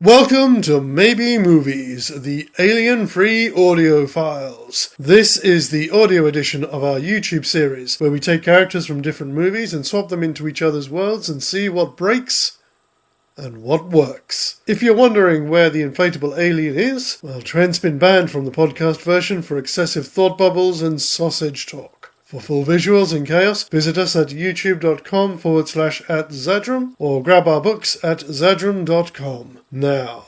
Welcome to Maybe Movies, the alien-free audio files. This is the audio edition of our YouTube series, where we take characters from different movies and swap them into each other's worlds and see what breaks and what works. If you're wondering where the inflatable alien is, well, Trent's been banned from the podcast version for excessive thought bubbles and sausage talk. For full visuals and chaos, visit us at youtube.com/@Xadrum or grab our books at Xadrum.com. Now,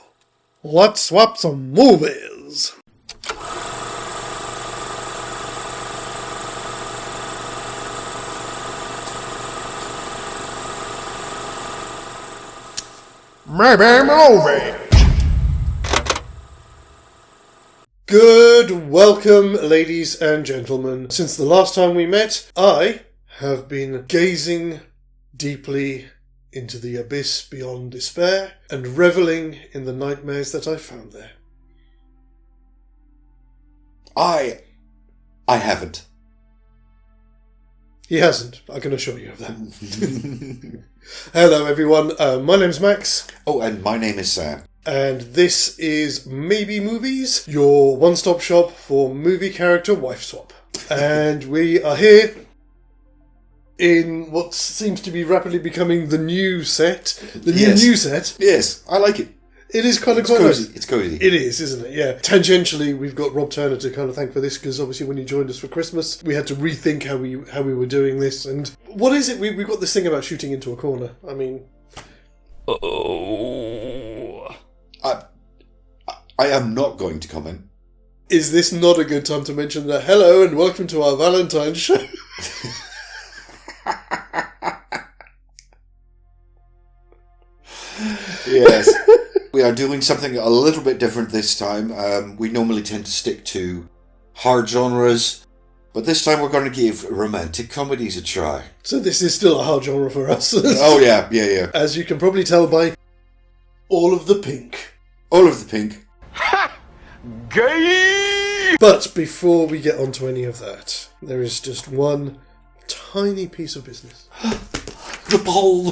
let's swap some movies! Maybe Movies! Good welcome, ladies and gentlemen. Since the last time we met, I have been gazing deeply into the abyss beyond despair and reveling in the nightmares that I found there. I haven't. He hasn't, I can assure you of that. Hello everyone, my name's Max. Oh, and my name is Sam. And this is Maybe Movies, your one-stop shop for movie character wife swap. And we are here in what seems to be rapidly becoming the new set. New set. Yes, I like it. It is kind of It's quite cozy. nice. It's cozy. It is, isn't it? Yeah. Tangentially, we've got Rob Turner to kind of thank for this, because obviously when he joined us for Christmas, we had to rethink how we were doing this. And what is it? We've got this thing about shooting into a corner. I mean... I am not going to comment. Is this not a good time to mention that hello and welcome to our Valentines show? Yes. We are doing something a little bit different this time. We normally tend to stick to hard genres, but this time we're going to give romantic comedies a try. So this is still a hard genre for us. Oh, yeah. As you can probably tell by all of the pink. All of the pink. Gay! But before we get on to any of that, there is just one tiny piece of business. The poll.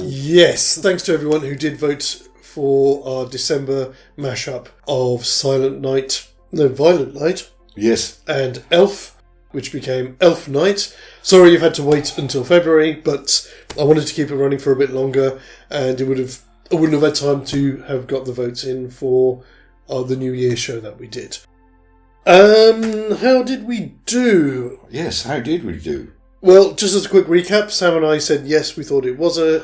Yes, thanks to everyone who did vote for our December mashup of Violent Night. Yes. And Elf, which became Elf Night. Sorry you've had to wait until February, but I wanted to keep it running for a bit longer, and I wouldn't have had time to have got the votes in for the New Year show that we did. How did we do? Yes, how did we do? Well, just as a quick recap, Sam and I said yes, we thought it was a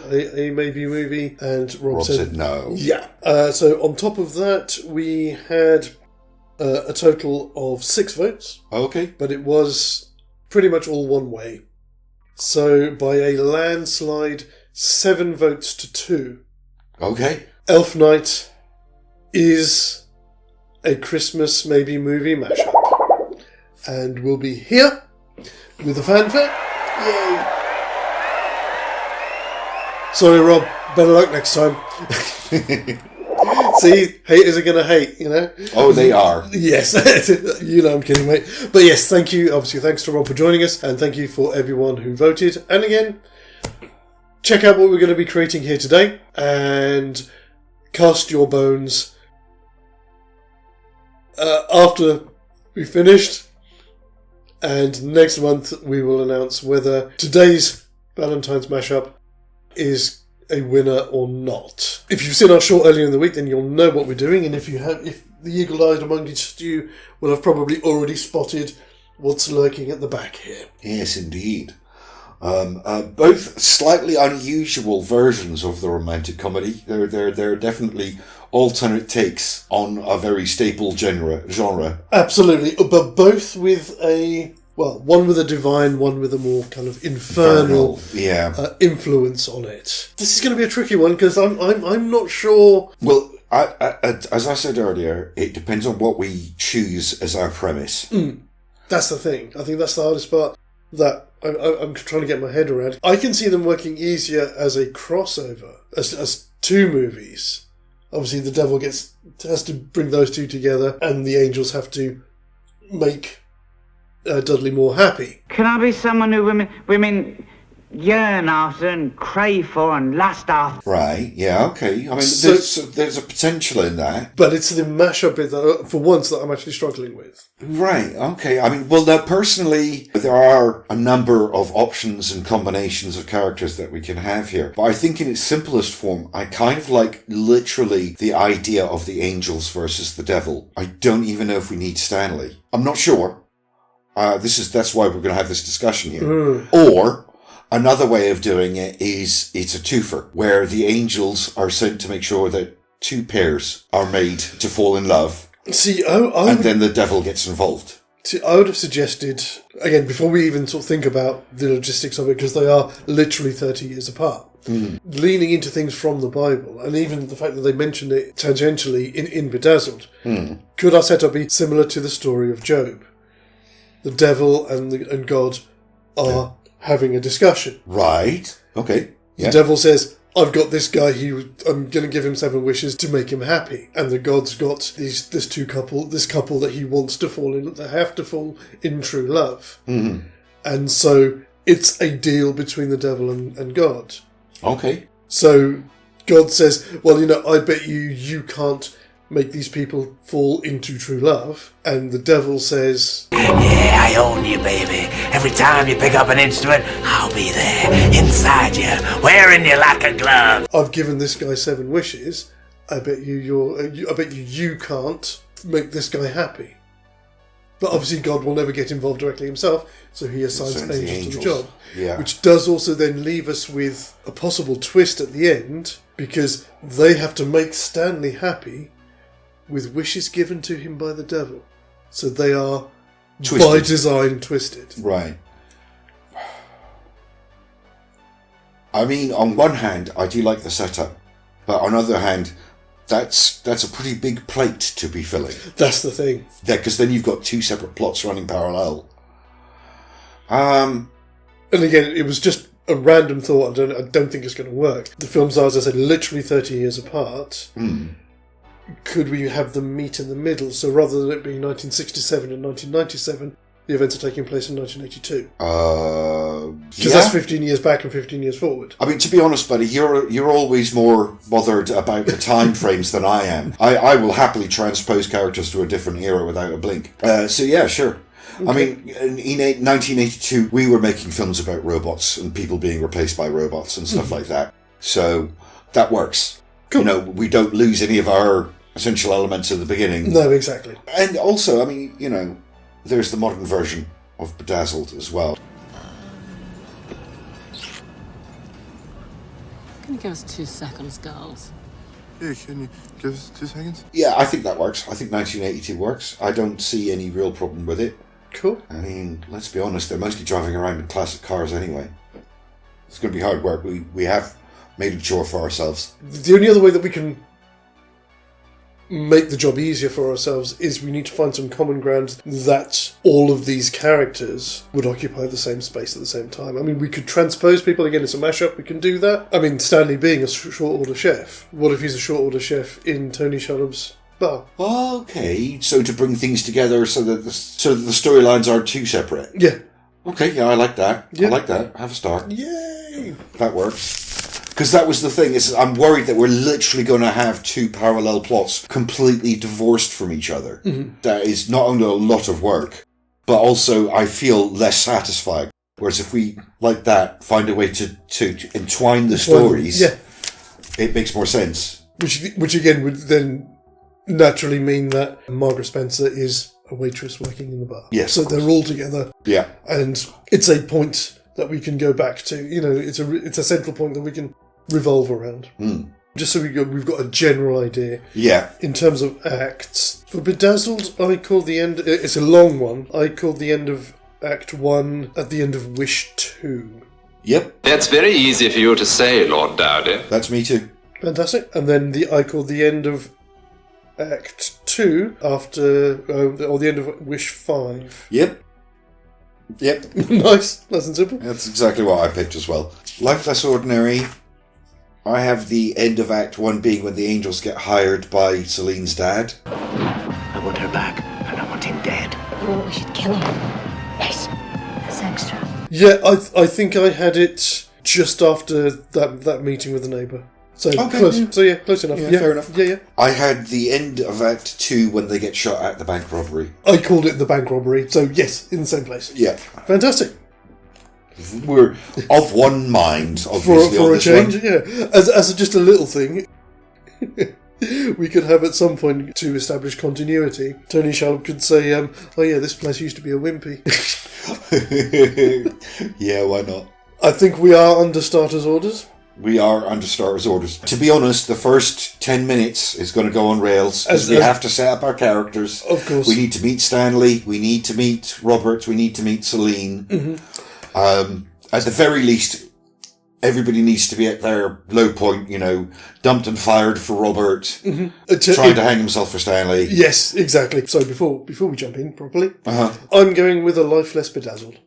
maybe movie, and Rob said no. Yeah. So on top of that, we had a total of 6 votes. Okay. But it was pretty much all one way. So by a landslide, 7 votes to 2. Okay. Elf Night is a Christmas maybe movie mashup. And we'll be here with a fanfare. Yay! Sorry, Rob. Better luck next time. See, haters are going to hate, you know? Oh, they are. Yes. You know I'm kidding, mate. But yes, thank you. Obviously, thanks to Rob for joining us. And thank you for everyone who voted. And again, check out what we're going to be creating here today. And cast your bones after we finished. And next month we will announce whether today's Valentine's mashup is a winner or not. If you've seen our show earlier in the week, then you'll know what we're doing. And if the eagle-eyed amongst you will have probably already spotted what's lurking at the back here. Yes, indeed. Both slightly unusual versions of the romantic comedy. They're definitely alternate takes on a very staple genre. Absolutely, but both with one with a divine, one with a more kind of infernal influence on it. This is going to be a tricky one because I'm not sure. Well, as I said earlier, it depends on what we choose as our premise. That's the thing. I think that's the hardest part that I'm trying to get my head around. I can see them working easier as a crossover, as 2 movies. Obviously, the devil has to bring those 2 together, and the angels have to make Dudley more happy. Can I be someone who women yearn after and crave for and lust after. Right, yeah, okay. I mean, So- there's a potential in that. But it's the mashup bit that, for once, that I'm actually struggling with. Right, okay. I mean, well, now, personally, there are a number of options and combinations of characters that we can have here. But I think in its simplest form, I kind of like literally the idea of the angels versus the devil. I don't even know if we need Stanley. I'm not sure. That's why we're going to have this discussion here. Or another way of doing it is it's a twofer, where the angels are sent to make sure that two pairs are made to fall in love, See, and then the devil gets involved. I would have suggested, again, before we even sort of think about the logistics of it, because they are literally 30 years apart, leaning into things from the Bible, and even the fact that they mentioned it tangentially in Bedazzled, could our setup be similar to the story of Job? The devil and God are having a discussion. Right. Okay. Yeah. The devil says, I've got this guy, I'm going to give him 7 wishes to make him happy. And the God's got this couple that he wants to fall in, that have to fall in true love. Mm-hmm. And so it's a deal between the devil and God. Okay. So God says, well, I bet you can't make these people fall into true love. And the devil says, Yeah, I own you, baby. Every time you pick up an instrument, I'll be there, inside you, wearing you like a glove. I've given this guy 7 wishes. I bet you can't make this guy happy. But obviously God will never get involved directly himself, so he assigns angels to the job. Yeah. Which does also then leave us with a possible twist at the end, because they have to make Stanley happy with wishes given to him by the devil. So they are, twisted. By design, twisted. Right. I mean, on one hand, I do like the setup. But on the other hand, that's a pretty big plate to be filling. That's the thing. Yeah, because then you've got 2 separate plots running parallel. And again, it was just a random thought. I don't think it's going to work. The films are, as I said, literally 30 years apart. Could we have them meet in the middle? So rather than it being 1967 and 1997, the events are taking place in 1982. Because that's 15 years back and 15 years forward. I mean, to be honest, buddy, you're always more bothered about the time frames than I am. I will happily transpose characters to a different era without a blink. So yeah, sure. Okay. I mean, in 1982, we were making films about robots and people being replaced by robots and stuff like that. So that works. Cool. We don't lose any of our essential elements at the beginning. No, exactly. And also, I mean, there's the modern version of Bedazzled as well. Can you give us 2 seconds, girls? Yeah, can you give us 2 seconds? Yeah, I think that works. I think 1982 works. I don't see any real problem with it. Cool. I mean, let's be honest, they're mostly driving around in classic cars anyway. It's going to be hard work. We have made a chore for ourselves. The only other way that we can make the job easier for ourselves is we need to find some common ground that all of these characters would occupy the same space at the same time. I mean, we could transpose people. Again, it's a mashup. We can do that. I mean, Stanley being a short order chef. What if he's a short order chef in Tony Shalhoub's bar? Okay, so to bring things together so that the storylines aren't too separate. Yeah. Okay, yeah, I like that. Yeah. I like that. Have a start. Yay! That works. Because that was the thing, is I'm worried that we're literally going to have 2 parallel plots completely divorced from each other. Mm-hmm. That is not only a lot of work, but also I feel less satisfied. Whereas if we, like that, find a way to entwine the stories, it makes more sense. Which again would then naturally mean that Margaret Spencer is a waitress working in the bar. Yes. So they're all together. Yeah. And it's a point that we can go back to. It's a central point that we can revolve around. Just so we've got a general idea. Yeah. In terms of acts. For Bedazzled, I call the end... It's a long one. I call the end of Act 1 at the end of Wish 2. Yep. That's very easy for you to say, Lord Dowdy. That's me too. Fantastic. And then I call the end of Act 2 after... or the end of Wish 5. Yep. Nice. Nice and simple. That's exactly what I picked as well. Life Less Ordinary. I have the end of Act 1 being when the angels get hired by Celine's dad. I want her back, and I want him dead. You want we should kill him? Yes. That's extra. Yeah, I think I had it just after that meeting with the neighbour. So Okay, close. yeah. So yeah, close enough. Yeah, fair enough. Yeah. I had the end of Act 2 when they get shot at the bank robbery. I called it the bank robbery. So yes, in the same place. Yeah. Fantastic. We're of one mind, obviously, For on a this change, one. yeah. As just a little thing, we could have at some point, to establish continuity, Tony Shalhoub could say, oh yeah, this place used to be a wimpy. Yeah, why not? I think we are under starters' orders. We are under starters' orders. To be honest, the first 10 minutes is going to go on rails because As- we as- have to set up our characters. Of course. We need to meet Stanley, we need to meet Robert, we need to meet Celine. Mm-hmm. At the very least, everybody needs to be at their low point, dumped and fired for Robert, trying to hang himself for Stanley. Yes, exactly. So before we jump in properly, Uh-huh. I'm going with a life less bedazzled.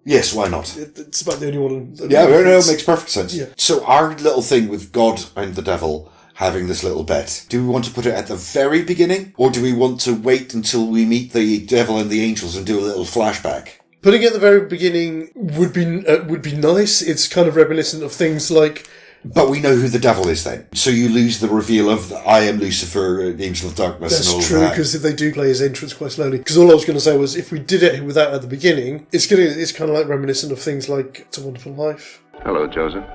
Yes, why not? It's about the only one. Yeah, no, it makes perfect sense. Yeah. So our little thing with God and the devil having this little bet, do we want to put it at the very beginning, or do we want to wait until we meet the devil and the angels and do a little flashback? Putting it at the very beginning would be nice. It's kind of reminiscent of things like. But we know who the devil is then. So you lose the reveal of I am Lucifer, the angel of darkness, and all That's of true, that. because they do play his entrance quite slowly. Because all I was going to say was, if we did it with that at the beginning, it's kind of like reminiscent of things like It's a Wonderful Life. Hello, Joseph.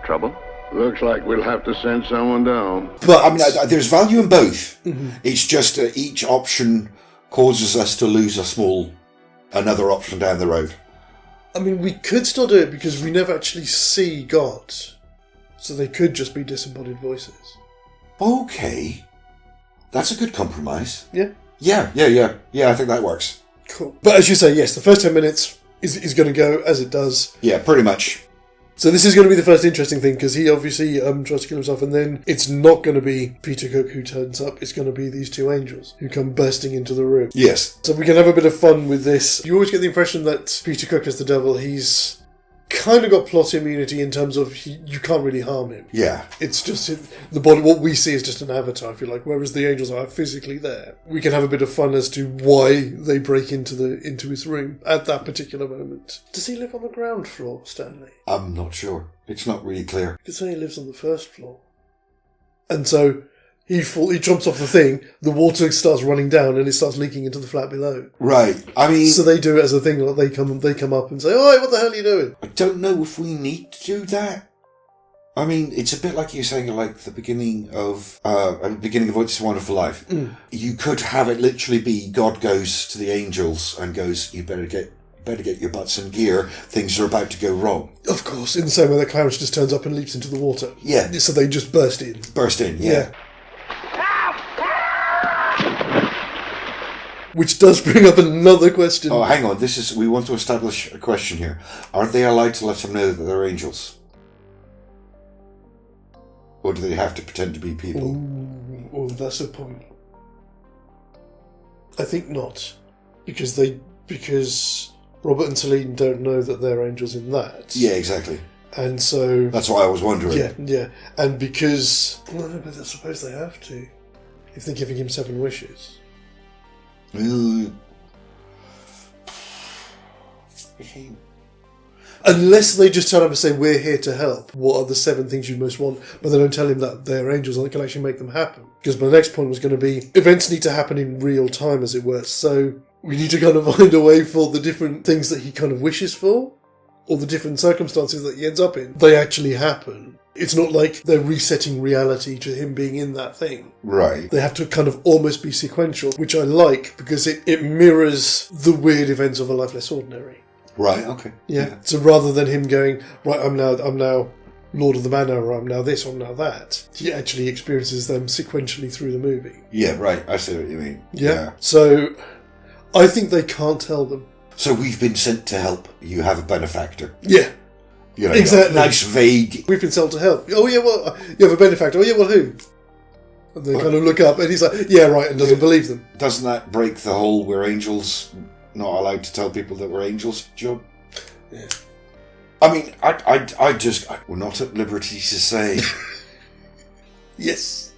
Trouble? Looks like we'll have to send someone down. But I mean, there's value in both. It's just each option causes us to lose another option down the road. I mean, we could still do it because we never actually see God. So they could just be disembodied voices. Okay. That's a good compromise. Yeah. Yeah, I think that works. Cool. But as you say, yes, the first 10 minutes is going to go as it does. Yeah, pretty much. So this is going to be the first interesting thing, because he obviously tries to kill himself, and then it's not going to be Peter Cook who turns up, it's going to be these two angels who come bursting into the room. Yes. So we can have a bit of fun with this. You always get the impression that Peter Cook as the devil, he's kind of got plot immunity in terms of you can't really harm him. Yeah. It's just the body. What we see is just an avatar, if you like. Whereas the angels are physically there. We can have a bit of fun as to why they break into his room at that particular moment. Does he live on the ground floor, Stanley? I'm not sure. It's not really clear. You could say he lives on the first floor. And so he jumps off the thing. The water starts running down, and it starts leaking into the flat below. Right. I mean, So they do it as a thing. Like they come up and say, "Oi, what the hell are you doing?" I don't know if we need to do that. I mean, it's a bit like you're saying, like the beginning of It's a Wonderful Life. You could have it literally be God goes to the angels and goes, "You better get your butts in gear. Things are about to go wrong." Of course, in the same way that Clarence just turns up and leaps into the water. Yeah. So they just burst in. Burst in, yeah. Which does bring up another question. Oh, hang on. We want to establish a question here. Are they allowed to let them know that they're angels? Or do they have to pretend to be people? Oh, that's a point. I think not. Because Robert and Celine don't know that they're angels in that. Yeah, exactly. And so... That's why I was wondering. Yeah. And because... Well, no, but I suppose they have to. If they're giving him 7 wishes. Unless they just turn up and say, "We're here to help. What are the 7 things you most want?" But they don't tell him that they're angels and it can actually make them happen. Because my next point was going to be, events need to happen in real time, as it were. So we need to kind of find a way for the different things that he kind of wishes for, or the different circumstances that he ends up in, they actually happen. It's not like they're resetting reality to him being in that thing. Right. They have to kind of almost be sequential, which I like because it mirrors the weird events of A Life Less Ordinary. Right, okay. Yeah. So rather than him going, right, I'm now Lord of the Manor, or I'm now this, or I'm now that, he actually experiences them sequentially through the movie. Yeah, right. I see what you mean. Yeah. So I think they can't tell them. So we've been sent to help. You have a benefactor. Yeah. You know, Exactly. Nice, vague. We've been sent to help. Oh, yeah, well, you have a benefactor. Oh, yeah, well, who? And they kind of look up, and he's like, yeah, right, and doesn't believe them. Doesn't that break the whole we're angels, not allowed to tell people that we're angels job? Yeah. I mean, we're not at liberty to say. Yes.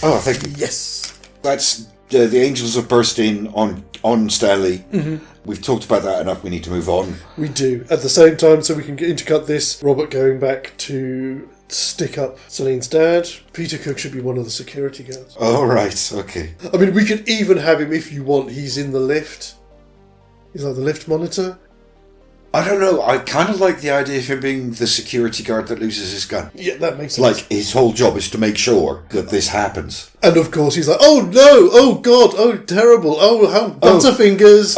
Oh, thank you. Yes. That's The angels have burst in on Stanley. We've talked about that enough. We need to move on. We do. At the same time, so we can intercut this, Robert going back to stick up Celine's dad. Peter Cook should be one of the security guards. Oh, right. Okay. I mean, we could even have him, if you want, he's in the lift. He's like the lift monitor. I don't know. I kind of like the idea of him being the security guard that loses his gun. Yeah, that makes sense. Like, his whole job is to make sure that this happens. And of course he's like, oh no, oh god, oh terrible, oh how butterfingers.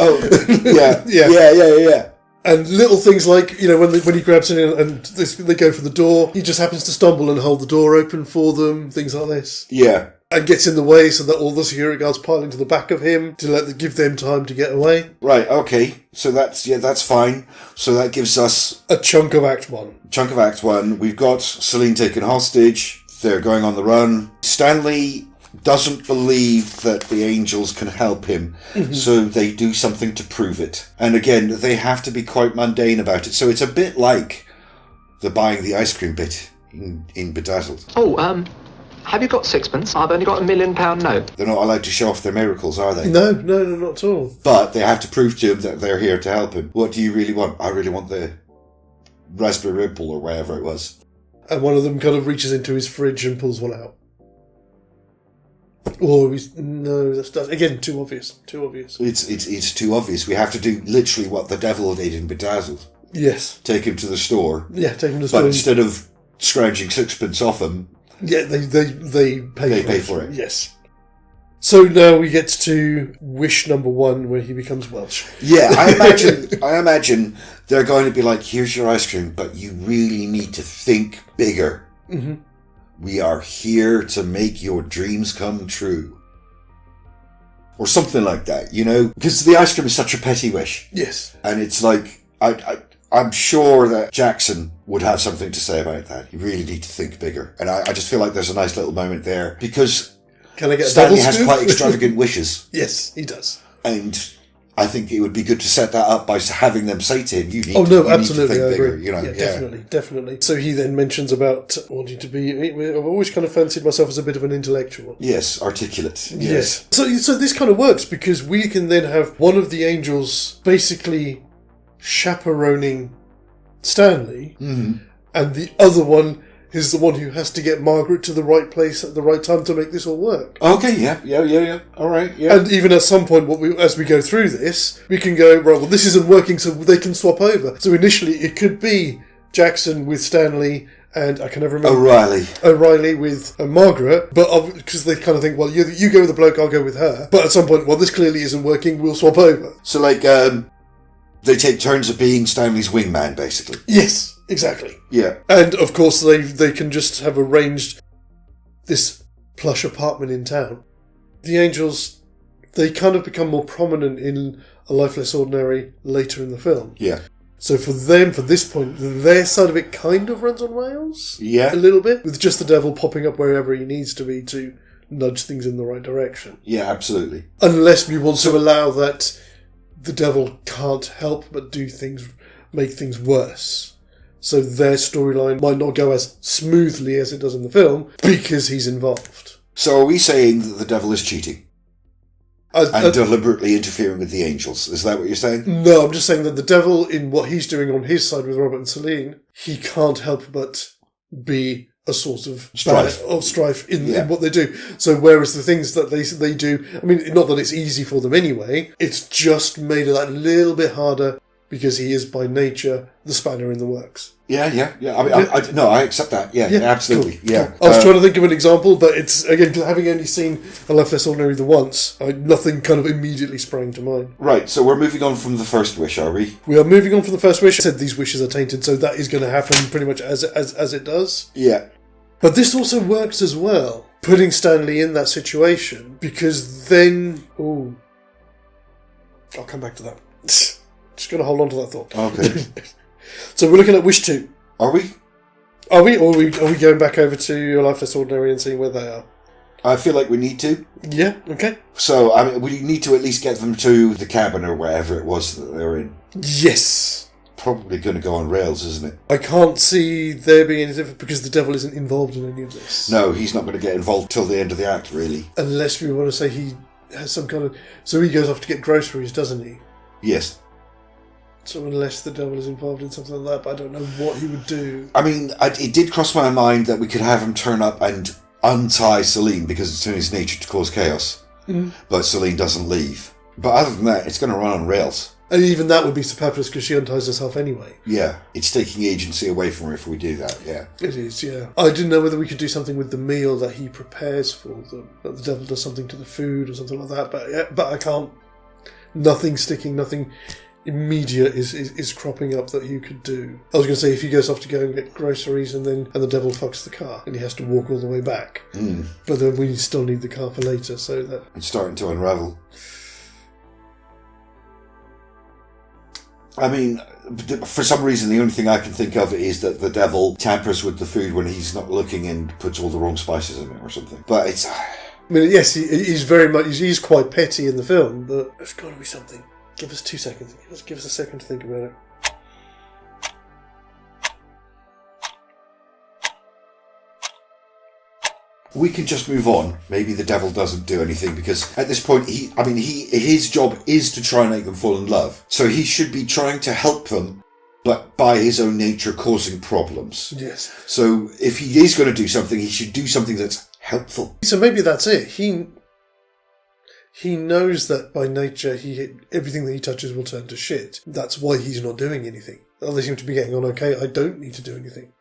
Yeah. And little things like, you know, when he grabs in and they go for the door, he just happens to stumble and hold the door open for them, things like this. Yeah. And gets in the way so that all the security guards pile into the back of him to give them time to get away. Right, okay. So that's fine. So that gives us a chunk of Act 1. We've got Celine taken hostage. They're going on the run. Stanley doesn't believe that the angels can help him, so they do something to prove it. And again, they have to be quite mundane about it. So it's a bit like the buying the ice cream bit in Bedazzled. Oh, have you got sixpence? I've only got £1 million note. They're not allowed to show off their miracles, are they? No, not at all. But they have to prove to him that they're here to help him. What do you really want? I really want the raspberry ripple or whatever it was. And one of them kind of reaches into his fridge and pulls one out. Or that's again too obvious. It's too obvious. We have to do literally what the devil did in Bedazzled. Yes. Take him to the store. Yeah, take him to the store. But instead of scrounging sixpence off him, yeah, they pay for it. Yes. So now we get to wish number 1, where he becomes Welsh. Yeah, I imagine they're going to be like, here's your ice cream, but you really need to think bigger. Mm-hmm. We are here to make your dreams come true. Or something like that, you know? Because the ice cream is such a petty wish. Yes. And it's like, I'm sure that Jackson would have something to say about that. You really need to think bigger. And I just feel like there's a nice little moment there. Because can I get Stanley has quite extravagant wishes. Yes, he does. And I think it would be good to set that up by having them say to him, you need absolutely, to think I agree. bigger. You know, Definitely. So he then mentions about wanting to be... I've always kind of fancied myself as a bit of an intellectual. Yes, articulate. Yes. So this kind of works because we can then have one of the angels basically chaperoning Stanley, and the other one is the one who has to get Margaret to the right place at the right time to make this all work. Okay, yeah. All right, yeah. And even at some point, as we go through this, we can go, right, well, this isn't working, so they can swap over. So initially, it could be Jackson with Stanley, and I can never remember... O'Reilly with Margaret, but because they kind of think, well, you go with the bloke, I'll go with her. But at some point, well, this clearly isn't working, we'll swap over. So, like, they take turns of being Stanley's wingman, basically. Yes. Exactly. Yeah. And, of course, they can just have arranged this plush apartment in town. The angels, they kind of become more prominent in A Life Less Ordinary later in the film. Yeah. So for them, for this point, their side of it kind of runs on rails. Yeah. A little bit. With just the devil popping up wherever he needs to be to nudge things in the right direction. Yeah, absolutely. Unless we want to allow that the devil can't help but make things worse. So their storyline might not go as smoothly as it does in the film because he's involved. So are we saying that the devil is cheating? And deliberately interfering with the angels? Is that what you're saying? No, I'm just saying that the devil, in what he's doing on his side with Robert and Celine, he can't help but be a source of strife in what they do. So whereas the things that they do, I mean, not that it's easy for them anyway, it's just made it that little bit harder because he is by nature the spanner in the works. Yeah. I mean, I accept that. Yeah, absolutely. Cool. Yeah. I was trying to think of an example, but it's, again, having only seen A Life Less Ordinary the once, nothing kind of immediately sprang to mind. Right, so we're moving on from the first wish, are we? We are moving on from the first wish. I said these wishes are tainted, so that is going to happen pretty much as it does. Yeah. But this also works as well, putting Stanley in that situation, because then... Ooh. I'll come back to that. Just going to hold on to that thought. Okay. So we're looking at Wish 2. Are we? Are we? Or are we going back over to A Life Less Ordinary and seeing where they are? I feel like we need to. Yeah, okay. So, I mean, we need to at least get them to the cabin or wherever it was that they were in. Yes. Probably going to go on rails, isn't it? I can't see there being any difference because the devil isn't involved in any of this. No, he's not going to get involved till the end of the act, really. Unless we want to say has some kind of... So he goes off to get groceries, doesn't he? Yes. So unless the devil is involved in something like that, but I don't know what he would do. I mean, it did cross my mind that we could have him turn up and untie Celine because it's in his nature to cause chaos. But Celine doesn't leave. But other than that, it's going to run on rails. And even that would be superfluous because she unties herself anyway. Yeah, it's taking agency away from her if we do that, yeah. It is, yeah. I didn't know whether we could do something with the meal that he prepares for them. That the devil does something to the food or something like that. But I can't... Nothing sticking, nothing immediate is cropping up that you could do. I was going to say, if he goes off to go and get groceries and the devil fucks the car and he has to walk all the way back. But then we still need the car for later, so that... It's starting to unravel. I mean, for some reason, the only thing I can think of is that the devil tampers with the food when he's not looking and puts all the wrong spices in it or something. But it's... I mean, yes, he's very much... He's quite petty in the film, but there's got to be something. Give us 2 seconds. Give us a second to think about it. We can just move on. Maybe the devil doesn't do anything because at this point, his job is to try and make them fall in love. So he should be trying to help them, but by his own nature causing problems. Yes. So if he is going to do something, he should do something that's helpful. So maybe that's it. He knows that by nature everything that he touches will turn to shit. That's why he's not doing anything. They seem to be getting on okay. I don't need to do anything.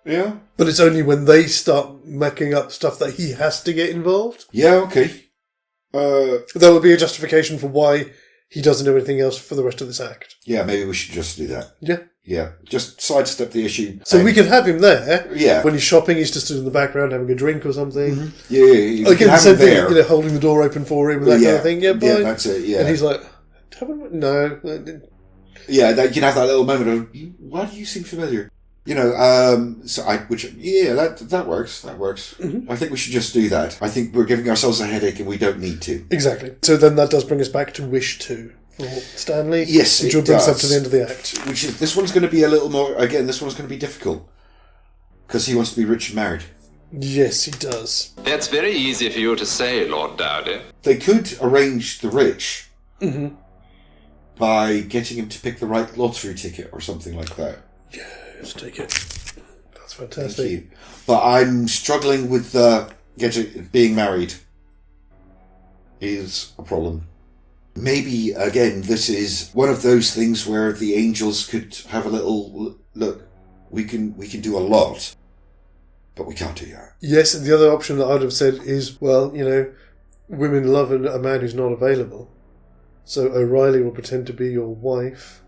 Yeah. But it's only when they start making up stuff that he has to get involved. Yeah, okay. That would be a justification for why he doesn't do anything else for the rest of this act. Yeah, maybe we should just do that. Yeah. Yeah, just sidestep the issue. So we can have him there. Yeah. When he's shopping, he's just stood in the background having a drink or something. Mm-hmm. Yeah. Again, the same thing, holding the door open for him and that kind of thing. Yeah, yeah, that's it, yeah. And he's like, no. Yeah, you can have that little moment of, why do you seem familiar? That works. That works. Mm-hmm. I think we should just do that. I think we're giving ourselves a headache and we don't need to. Exactly. So then that does bring us back to Wish 2. For Stanley, yes, which will bring us up to the end of the act. This one's going to be a little more. Again, this one's going to be difficult because he wants to be rich and married. Yes, he does. That's very easy for you to say, Lord Dowdy. They could arrange the rich by getting him to pick the right lottery ticket or something like that. Yes, take it. That's fantastic. Thank you. But I'm struggling with being married. Is a problem. Maybe, again, this is one of those things where the angels could have a little look. We can do a lot, but we can't do that. Yes, and the other option that I'd have said is, women love a man who's not available. So O'Reilly will pretend to be your wife.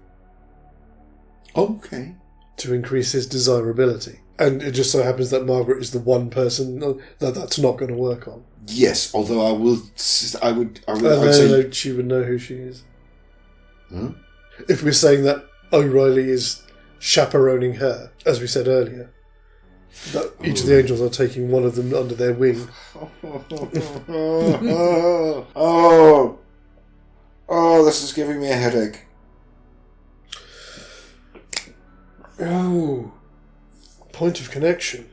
Okay. To increase his desirability. And it just so happens that Margaret is the one person that's not going to work on. Yes, although I would say... No, she would know who she is. If we're saying that O'Reilly is chaperoning her, as we said earlier, that each of the angels are taking one of them under their wing. This is giving me a headache. Oh, point of connection.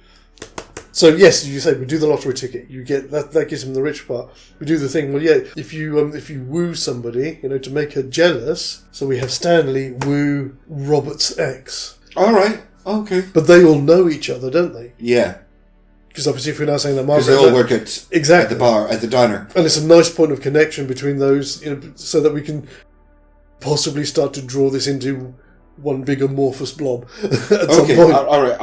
So yes, you say we do the lottery ticket. You get that gives him the rich part. We do the thing. Well, yeah, if you woo somebody, to make her jealous. So we have Stanley woo Robert's ex. All right, okay. But they all know each other, don't they? Yeah. Because obviously, if we're now saying that Margaret, because they all work at the bar, at the diner, and it's a nice point of connection between those, so that we can possibly start to draw this into one big amorphous blob at some point. All right.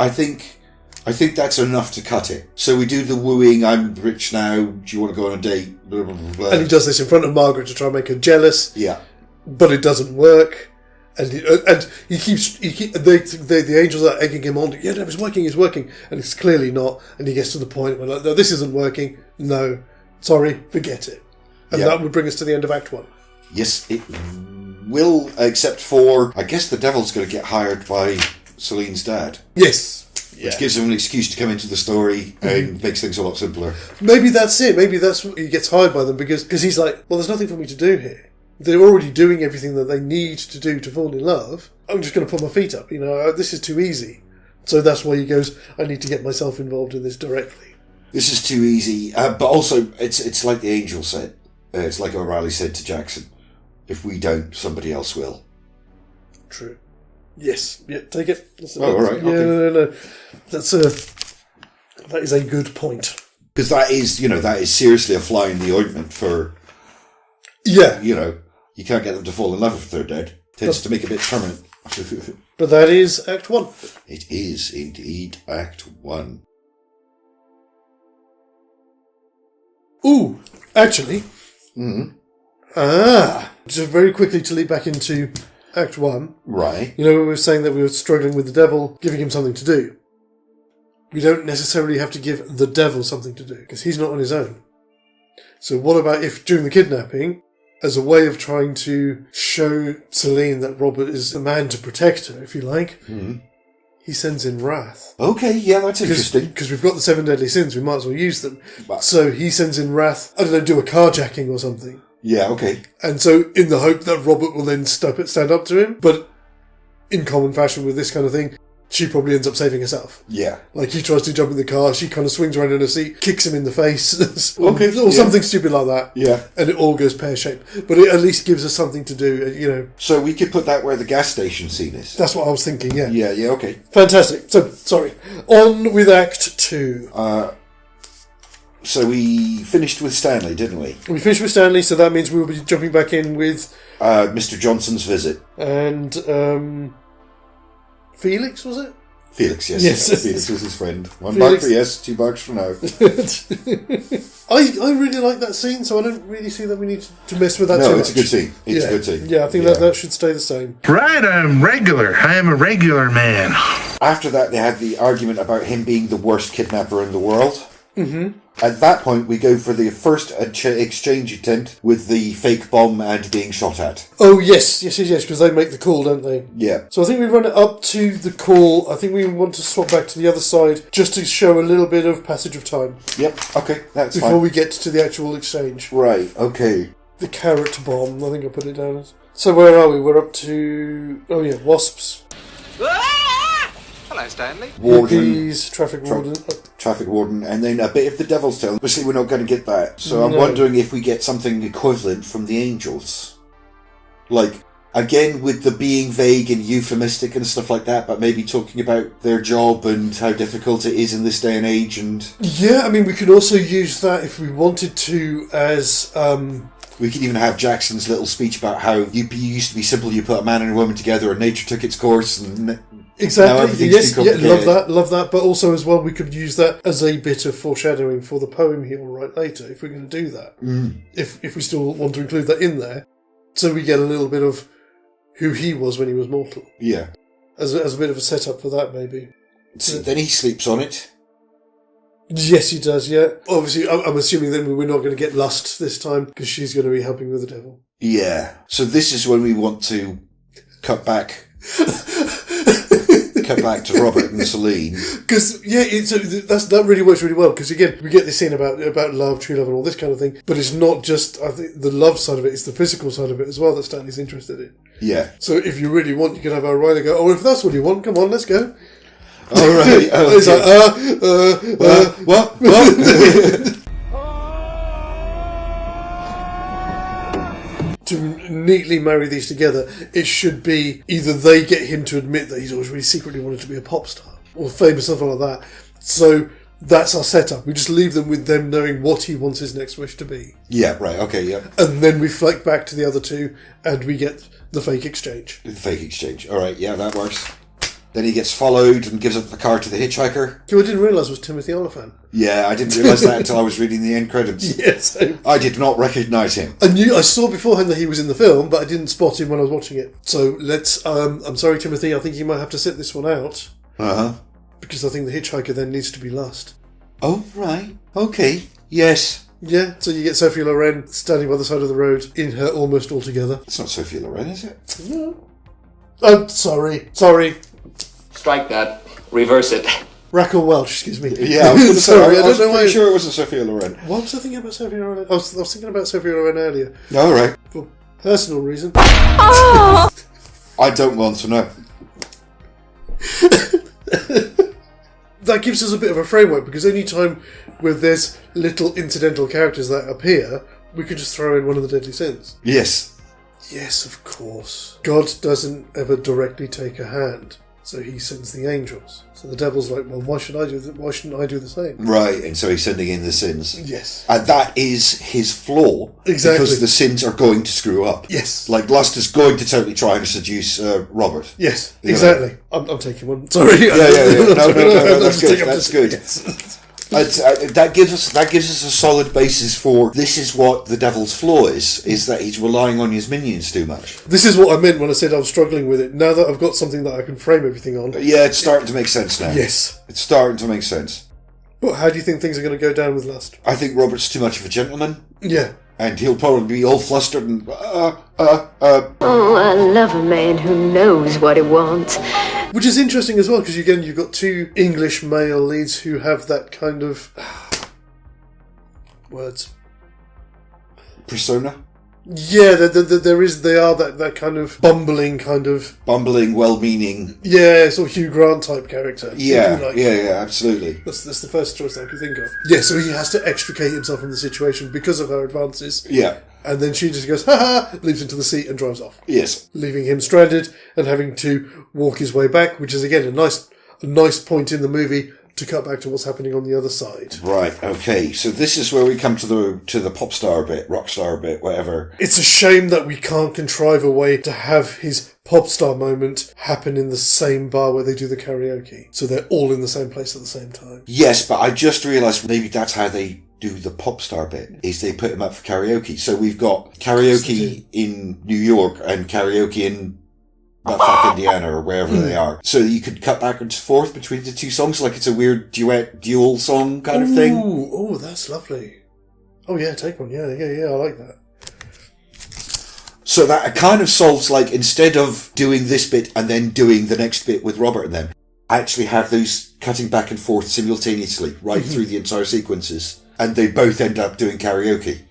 I think that's enough to cut it. So we do the wooing. I'm rich now. Do you want to go on a date? Blah, blah, blah, blah. And he does this in front of Margaret to try and make her jealous. Yeah, but it doesn't work. And the angels are egging him on. Yeah, no, it's working, and it's clearly not. And he gets to the point where no, this isn't working. No, sorry, forget it. And that would bring us to the end of Act 1. Yes, it will, except for I guess the devil's going to get hired by Celine's dad. Yes. Which gives him an excuse to come into the story and makes things a lot simpler. Maybe that's it. Maybe that's what he gets hired by them because he's like, well, there's nothing for me to do here. They're already doing everything that they need to do to fall in love. I'm just going to put my feet up. This is too easy. So that's why he goes, I need to get myself involved in this directly. This is too easy. But also, it's like the Angel said. It's like O'Reilly said to Jackson. If we don't, somebody else will. True. Yes. Yeah, take it. All right. Yeah, Okay. no. That is a good point. Because that is seriously a fly in the ointment for... Yeah. You can't get them to fall in love if they're dead. Tends to make a bit permanent. But that is Act 1. It is indeed Act 1. Ooh, actually. Mm. Just very quickly to lead back into Act 1. Right. We were saying that we were struggling with the devil, giving him something to do. We don't necessarily have to give the devil something to do, because he's not on his own. So what about if, during the kidnapping, as a way of trying to show Celine that Robert is the man to protect her, if you like, he sends in Wrath. Okay, yeah, that's interesting. Because we've got the 7 deadly sins, we might as well use them. So he sends in Wrath, I don't know, do a carjacking or something. Yeah, okay. And so in the hope that Robert will then stand up to him, but in common fashion with this kind of thing, she probably ends up saving herself. Yeah. Like he tries to jump in the car, she kind of swings around in her seat, kicks him in the face, or yeah. something stupid like that. Yeah. And it all goes pear-shaped. But it at least gives us something to do, So we could put that where the gas station scene is. That's what I was thinking, yeah. Yeah, okay. Fantastic. So, sorry. On with Act 2. So we finished with Stanley, didn't we? We finished with Stanley, so that means we will be jumping back in with... Mr. Johnson's visit. And, Felix, was it? Felix, yes. Yes. Felix was his friend. $1 Felix. for yes, $2 for no. I really like that scene, so I don't really see that we need to mess with that too much. No, it's a good scene. It's a good scene. Yeah, I think that should stay the same. Right, I'm regular. I am a regular man. After that, they had the argument about him being the worst kidnapper in the world. Mm-hmm. At that point, we go for the first exchange attempt with the fake bomb and being shot at. Oh, yes, because they make the call, don't they? Yeah. So I think we run it up to the call. I think we want to swap back to the other side just to show a little bit of passage of time. Yep, okay, that's Before fine. we get to the actual exchange. Right, okay. The carrot bomb, I think I put it down as. So where are we? We're up to... Oh, yeah, wasps. Hello, Stanley. Hippies, traffic warden. Traffic warden, and then a bit of the Devil's Tale. Obviously, we're not going to get that. So I'm wondering if we get something equivalent from the Angels. Like, again, with the being vague and euphemistic and stuff like that, but maybe talking about their job and how difficult it is in this day and age. And yeah, I mean, we could also use that if we wanted to as... We could even have Jackson's little speech about how you used to be simple, you put a man and a woman together and nature took its course and... Exactly, yes, yeah, love that. But also as well, we could use that as a bit of foreshadowing for the poem he will write later, if we're going to do that. If we still want to include that in there. So we get a little bit of who he was when he was mortal. Yeah. As a bit of a setup for that, maybe. So then he sleeps on it. Yes, he does, yeah. Obviously, I'm assuming then we're not going to get Lust this time, because she's going to be helping with the devil. Yeah. So this is when we want to cut back to Robert and Celine. Because, that really works really well, because again, we get this scene about love, true love and all this kind of thing, but it's not just, I think, the love side of it, it's the physical side of it as well that Stanley's interested in. Yeah. So if you really want, you can have O'Reilly go, if that's what you want, come on, let's go. All right. Okay. He's like, what? To neatly marry these together, it should be either they get him to admit that he's always really secretly wanted to be a pop star or famous, something like that. So that's our setup. We just leave them with them knowing what he wants his next wish to be. Yeah, right, okay, yeah. And then we flick back to the other two and we get the fake exchange. The fake exchange. All right, yeah, that works. Then he gets followed and gives up the car to the hitchhiker. Who I didn't realise was Timothy Oliphant. Yeah, I didn't realise that until I was reading the end credits. Yes. I did not recognise him. I saw beforehand that he was in the film, but I didn't spot him when I was watching it. So let's... I'm sorry, Timothy, I think you might have to sit this one out. Uh-huh. Because I think the hitchhiker then needs to be Lust. Oh, right. Okay. Yes. Yeah, so you get Sophie Loren standing by the side of the road in her almost all together. It's not Sophie Loren, is it? No. Oh, sorry. Strike that. Reverse it. Raquel Welch, excuse me. Yeah, I was going to say, sorry, I was why. pretty sure it wasn't Sophie Loren. What was I thinking about Sophie Loren? I was thinking about Sophie Loren earlier. All right. For personal reason. I don't want to know. that gives us a bit of a framework, because any time where there's little incidental characters that appear, we could just throw in one of the deadly sins. Yes. Yes, of course. God doesn't ever directly take a hand, so he sends the angels. So the devil's like, well, why shouldn't I do the same? Right, and so he's sending in the sins. Yes. And that is his flaw. Exactly. Because the sins are going to screw up. Yes. Like, Lust is going to totally try and seduce Robert. Yes, You know? exactly. I'm taking one. Sorry. Yeah. No, that's good. That's good. Yes. That gives us a solid basis for this is what the devil's flaw is that he's relying on his minions too much. This is what I meant when I said I was struggling with it. Now that I've got something that I can frame everything on. Yeah, it's starting to make sense now. Yes. It's starting to make sense. But how do you think things are going to go down with Lust? I think Robert's too much of a gentleman. Yeah. And he'll probably be all flustered and... Oh, I love a man who knows what he wants. Which is interesting as well, because again, you've got two English male leads who have that kind of... words. Persona? Yeah, they are that kind of bumbling kind of... Bumbling, well-meaning... Yeah, sort of Hugh Grant type character. Yeah, like. yeah, absolutely. That's the first choice that I could think of. Yeah, so he has to extricate himself from the situation because of her advances. Yeah. And then she just goes, ha-ha, leaps into the seat and drives off. Yes. Leaving him stranded and having to walk his way back, which is, again, a nice point in the movie to cut back to what's happening on the other side. Right, okay. So this is where we come to the pop star bit, rock star bit, whatever. It's a shame that we can't contrive a way to have his pop star moment happen in the same bar where they do the karaoke. So they're all in the same place at the same time. Yes, but I just realised maybe that's how they do the pop star bit, is they put him up for karaoke. So we've got karaoke in New York and karaoke in fuck Indiana or wherever they are. So you could cut back and forth between the two songs like it's a weird dual song kind of thing. Oh, that's lovely. Oh yeah, take one. Yeah, I like that. So that kind of solves, like, instead of doing this bit and then doing the next bit with Robert and them, I actually have those cutting back and forth simultaneously right through the entire sequences. And they both end up doing karaoke.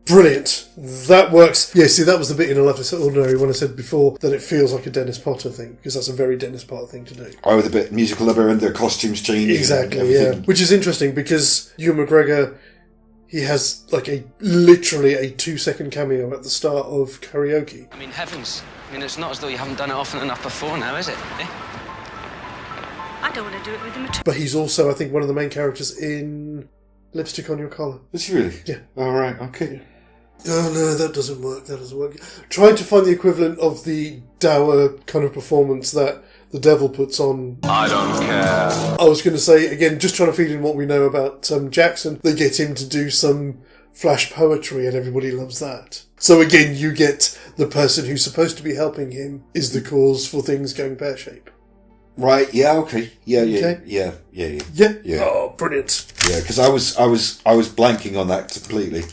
Brilliant. That works. Yeah, see, that was the bit in A Life Less Ordinary when I said before that it feels like a Dennis Potter thing, because that's a very Dennis Potter thing to do. Oh, the bit musical number and their costumes change. Exactly, yeah. Which is interesting because Ewan McGregor, he has like literally a 2-second cameo at the start of karaoke. I mean, heavens. I mean, it's not as though you haven't done it often enough before now, is it? Eh? I don't want to do it with him at all. But he's also, I think, one of the main characters in Lipstick on Your Collar. Is he really? Yeah. All right, okay. Oh no, that doesn't work. Trying to find the equivalent of the dour kind of performance that the devil puts on. I don't care. I was going to say, again, just trying to feed in what we know about Jackson, they get him to do some flash poetry and everybody loves that. So again, you get the person who's supposed to be helping him is the cause for things going pear-shaped. Right, yeah, okay. Yeah. Oh, brilliant. Yeah, because I was blanking on that completely.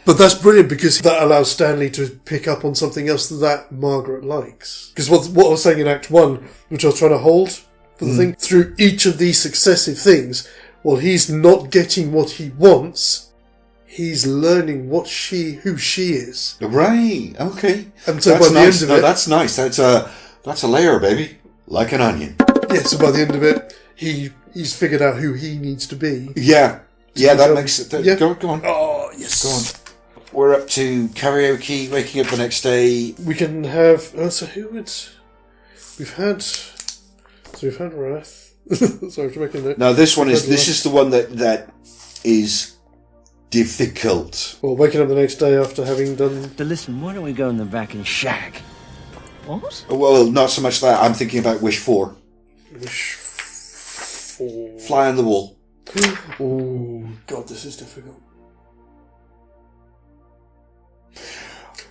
But that's brilliant because that allows Stanley to pick up on something else that Margaret likes. Because what I was saying in Act 1, which I was trying to hold for the thing, through each of these successive things, while he's not getting what he wants, he's learning who she is. Right, okay. And so that's by the nice. end of it... that's nice. That's a layer, baby. Like an onion. Yeah, so by the end of it, he's figured out who he needs to be. Yeah, that makes it... Yeah. Go on. Oh, yes. Go on. We're up to karaoke, waking up the next day. We can have... We've had Wrath. Sorry, I'm making that. Now, this is the one that is difficult. Well, waking up the next day after having done... But listen, why don't we go in the back and shag? What? Well, not so much that. I'm thinking about Wish 4. Wish 4... Fly on the Wall. Oh, God, this is difficult.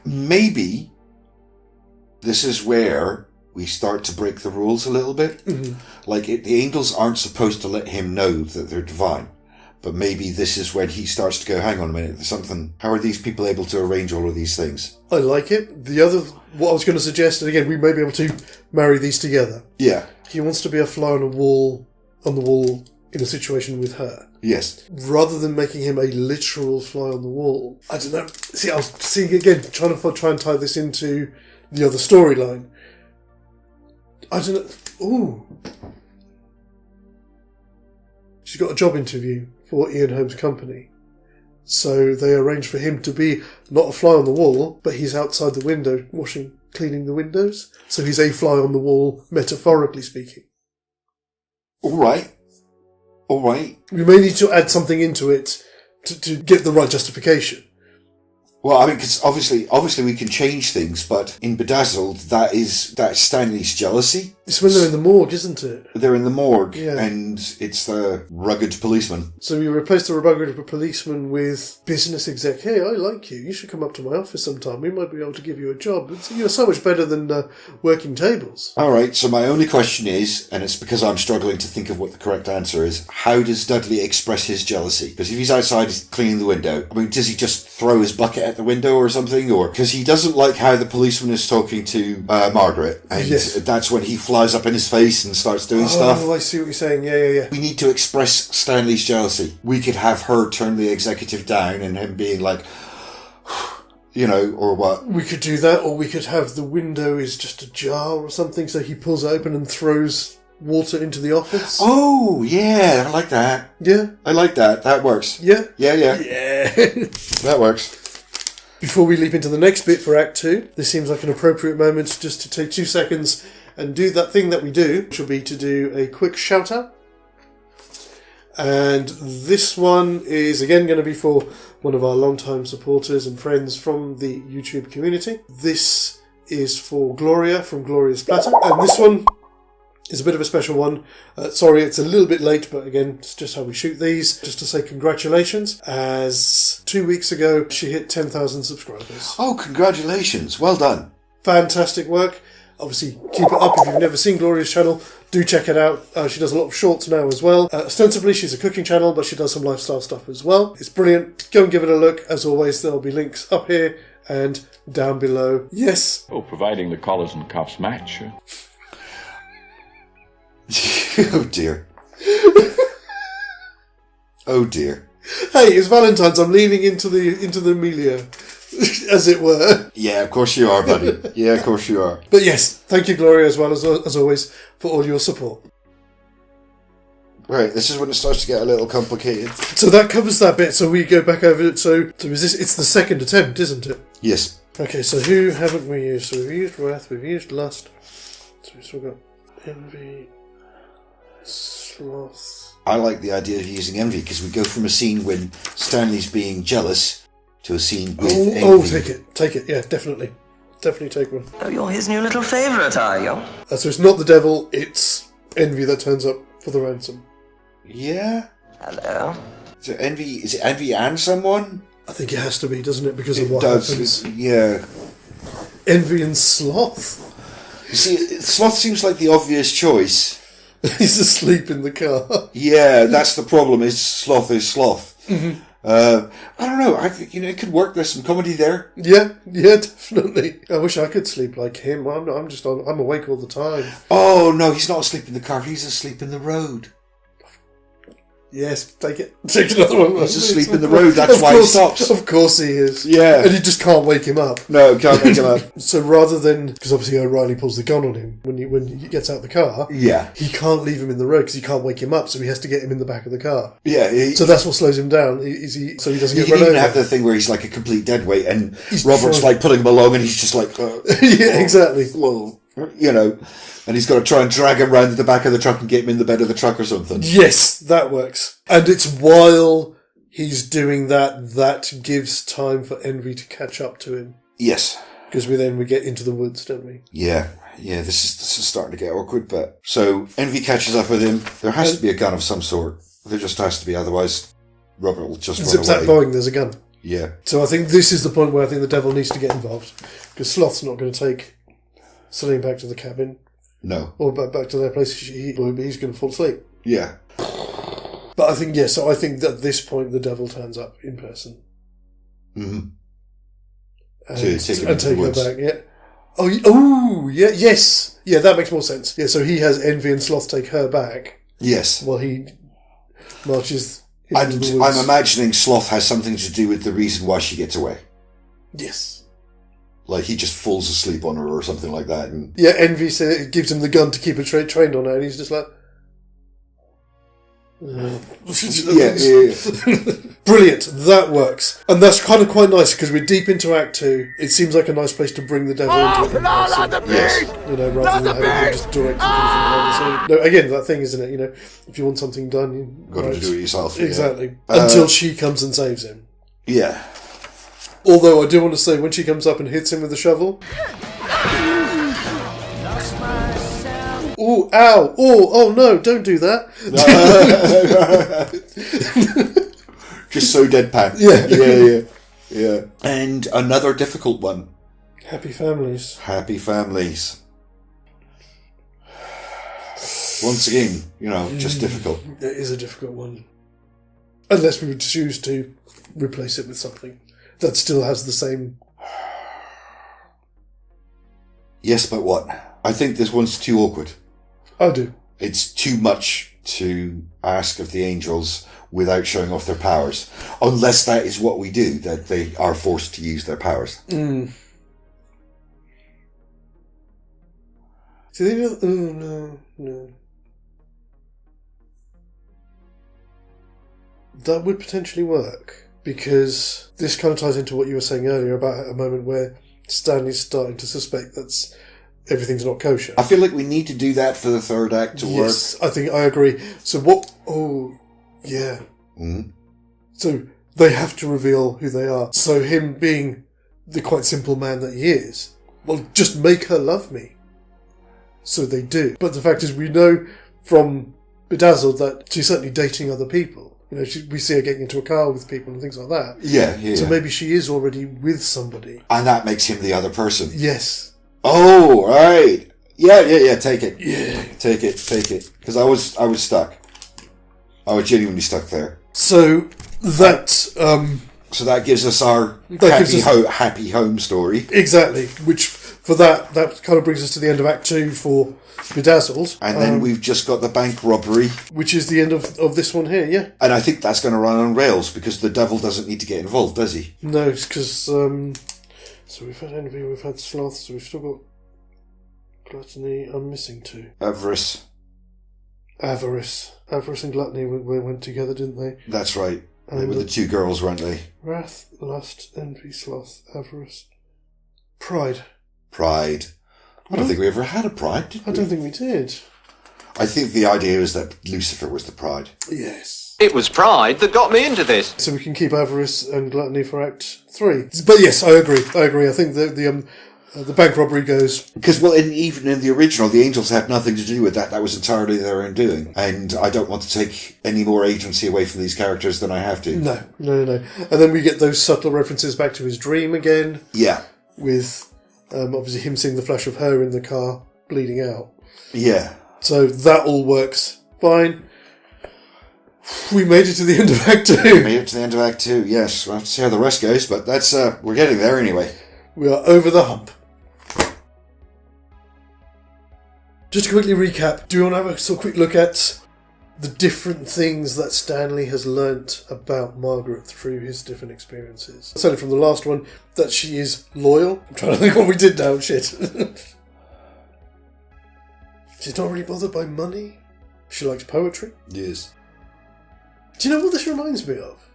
Maybe this is where we start to break the rules a little bit. Mm-hmm. Like, the angels aren't supposed to let him know that they're divine. But maybe this is when he starts to go, hang on a minute, there's something... How are these people able to arrange all of these things? I like it. What I was going to suggest, and again, we may be able to marry these together. Yeah. He wants to be a fly on the wall in a situation with her. Yes. Rather than making him a literal fly on the wall. I don't know. See, I was again, trying and tie this into the other storyline. I don't know. Ooh. she's got a job interview for Ian Holmes' company. So they arrange for him to be not a fly on the wall, but he's outside the window cleaning the windows. So he's a fly on the wall, metaphorically speaking. All right. We may need to add something into it to get the right justification. Well, I mean, because obviously we can change things, but in Bedazzled, that's Stanley's jealousy. It's when they're in the morgue, isn't it? They're in the morgue, yeah. And it's the rugged policeman. So we replaced the rugged policeman with business exec. Hey, I like you. You should come up to my office sometime. We might be able to give you a job. You're so much better than working tables. All right, so my only question is, and it's because I'm struggling to think of what the correct answer is, how does Dudley express his jealousy? Because if he's outside cleaning the window, I mean, does he just throw his bucket at the window or something? Or because he doesn't like how the policeman is talking to Margaret, and that's when he flies up in his face and starts doing stuff. Oh, I see what you're saying. Yeah. We need to express Stanley's jealousy. We could have her turn the executive down and him being like, or what? We could do that, or we could have the window is just a jar or something, so he pulls it open and throws water into the office. Oh, yeah, I like that. Yeah. I like that. That works. Yeah. Yeah. That works. Before we leap into the next bit for Act 2, this seems like an appropriate moment just to take 2 seconds and do that thing that we do, which will be to do a quick shout-out. And this one is again going to be for one of our long-time supporters and friends from the YouTube community. This is for Gloria from Gloria's Platter. And this one is a bit of a special one. Sorry, it's a little bit late, but again, it's just how we shoot these. Just to say congratulations, as 2 weeks ago, she hit 10,000 subscribers. Oh, congratulations. Well done. Fantastic work. Obviously, keep it up. If you've never seen Gloria's channel, do check it out. She does a lot of shorts now as well. Ostensibly, she's a cooking channel, but she does some lifestyle stuff as well. It's brilliant. Go and give it a look. As always, there'll be links up here and down below. Yes. Oh, providing the collars and cuffs match. Oh dear. Oh dear. Hey, it's Valentine's. I'm leaning into the milieu, as it were. Yeah, of course you are, buddy. Yeah, of course you are. But yes, thank you, Gloria, as well as always, for all your support. Right, this is when it starts to get a little complicated. So that covers that bit. So we go back over it. So is this? It's the second attempt, isn't it? Yes. Okay. So who haven't we used? So we've used wrath. We've used lust. So we've still got envy. Sloth. I like the idea of using envy because we go from a scene when Stanley's being jealous to a scene with envy. Oh, take it. Yeah, definitely take one. Oh, you're his new little favourite, are you? So it's not the devil; it's envy that turns up for the ransom. Yeah. Hello. So envy is it envy and someone? I think it has to be, doesn't it? Because of it what does. happens. Yeah. Envy and sloth. You see, sloth seems like the obvious choice. He's asleep in the car. Yeah, that's the problem. Is sloth. Mm-hmm. I don't know. I think it could work. There's some comedy there. Yeah, definitely. I wish I could sleep like him. I'm awake all the time. Oh no, he's not asleep in the car. He's asleep in the road. Yes, take it. Take another one. He's asleep in the road. That's why he stops. Of course he is. Yeah, and you just can't wake him up. No, can't wake him up. So rather than, because obviously O'Reilly pulls the gun on him when he gets out of the car. Yeah, he can't leave him in the road because he can't wake him up. So he has to get him in the back of the car. Yeah. So that's what slows him down. So he doesn't get run over. You can even have the thing where he's like a complete deadweight, and Robert's like pulling him along, and he's just like, yeah, exactly. Well, and he's got to try and drag him round to the back of the truck and get him in the bed of the truck or something. Yes, that works. And it's while he's doing that gives time for envy to catch up to him. Yes. Because we get into the woods, don't we? Yeah, this is starting to get awkward, but... So, envy catches up with him. There has to be a gun of some sort. There just has to be, otherwise Robert will just run away. Zips that going, there's a gun. Yeah. So I think this is the point where I think the devil needs to get involved. Because Sloth's not going to take Celine back to the cabin. No. Or back to their place. He's going to fall asleep. Yeah. But I think, so I think that at this point the devil turns up in person. Mm-hmm. And take her back, yeah. Oh, yeah, yes. Yeah, that makes more sense. Yeah, so he has envy and sloth take her back. Yes. While he marches into the woods. I'm imagining sloth has something to do with the reason why she gets away. Yes. Like he just falls asleep on her or something like that. And yeah, envy gives him the gun to keep her trained on her, and he's just like... Brilliant, that works. And that's kind of quite nice, because we're deep into Act 2. It seems like a nice place to bring the devil into it. not the beast! You know, rather than having him just directly from so, no, again, that thing, isn't it? You know, if you want something done, you've got to do it yourself. Exactly. Until she comes and saves him. Yeah. Although I do want to say, when she comes up and hits him with the shovel... Oh, ow! Oh, no, don't do that. Just so deadpan. Yeah. And another difficult one. Happy families. Happy families. Once again, you know, just difficult. It is a difficult one. Unless we would choose to replace it with something that still has the same... Yes, but what? I think this one's too awkward. I do. It's too much to ask of the angels without showing off their powers. Unless that is what we do, that they are forced to use their powers. Do they know? Oh, no. That would potentially work, because this kind of ties into what you were saying earlier about a moment where Stanley's starting to suspect that everything's not kosher. I feel like we need to do that for the third act to work. Yes, I think I agree. So what... Oh, yeah. So they have to reveal who they are. So him being the quite simple man that he is, well, just make her love me. So they do. But the fact is, we know from Bedazzled that she's certainly dating other people. You know, we see her getting into a car with people and things like that. Yeah. So maybe she is already with somebody. And that makes him the other person. Yes. Oh, right. Yeah, take it. Yeah. Take it. Because I was stuck. I was genuinely stuck there. So that... So that gives us our happy home story. Exactly. Which, for that kind of brings us to the end of Act 2 for Bedazzled. And then we've just got the bank robbery. Which is the end of this one here, yeah. And I think that's going to run on rails, because the devil doesn't need to get involved, does he? No, it's because... So we've had envy, we've had sloth, so we've still got gluttony. I'm missing 2. Avarice. Avarice and gluttony went together, didn't they? That's right. They were the 2 girls, weren't they? Wrath, lust, envy, sloth, avarice. Pride. I don't think we ever had a pride, did we? I don't think we did. I think the idea was that Lucifer was the pride. Yes. It was pride that got me into this. So we can keep avarice and gluttony for Act 3. But yes, I agree. I think the bank robbery goes... Because, well, even in the original, the angels had nothing to do with that. That was entirely their own doing. And I don't want to take any more agency away from these characters than I have to. No. And then we get those subtle references back to his dream again. Yeah. With, obviously, him seeing the flash of her in the car bleeding out. Yeah. So that all works fine. We made it to the end of Act 2. Yes. We'll have to see how the rest goes, but that's we're getting there anyway. We are over the hump. Just to quickly recap, do you want to have a sort of quick look at the different things that Stanley has learnt about Margaret through his different experiences? Certainly from the last one, that she is loyal. I'm trying to think what we did now. Shit. She's not really bothered by money. She likes poetry. Yes. Do you know what this reminds me of?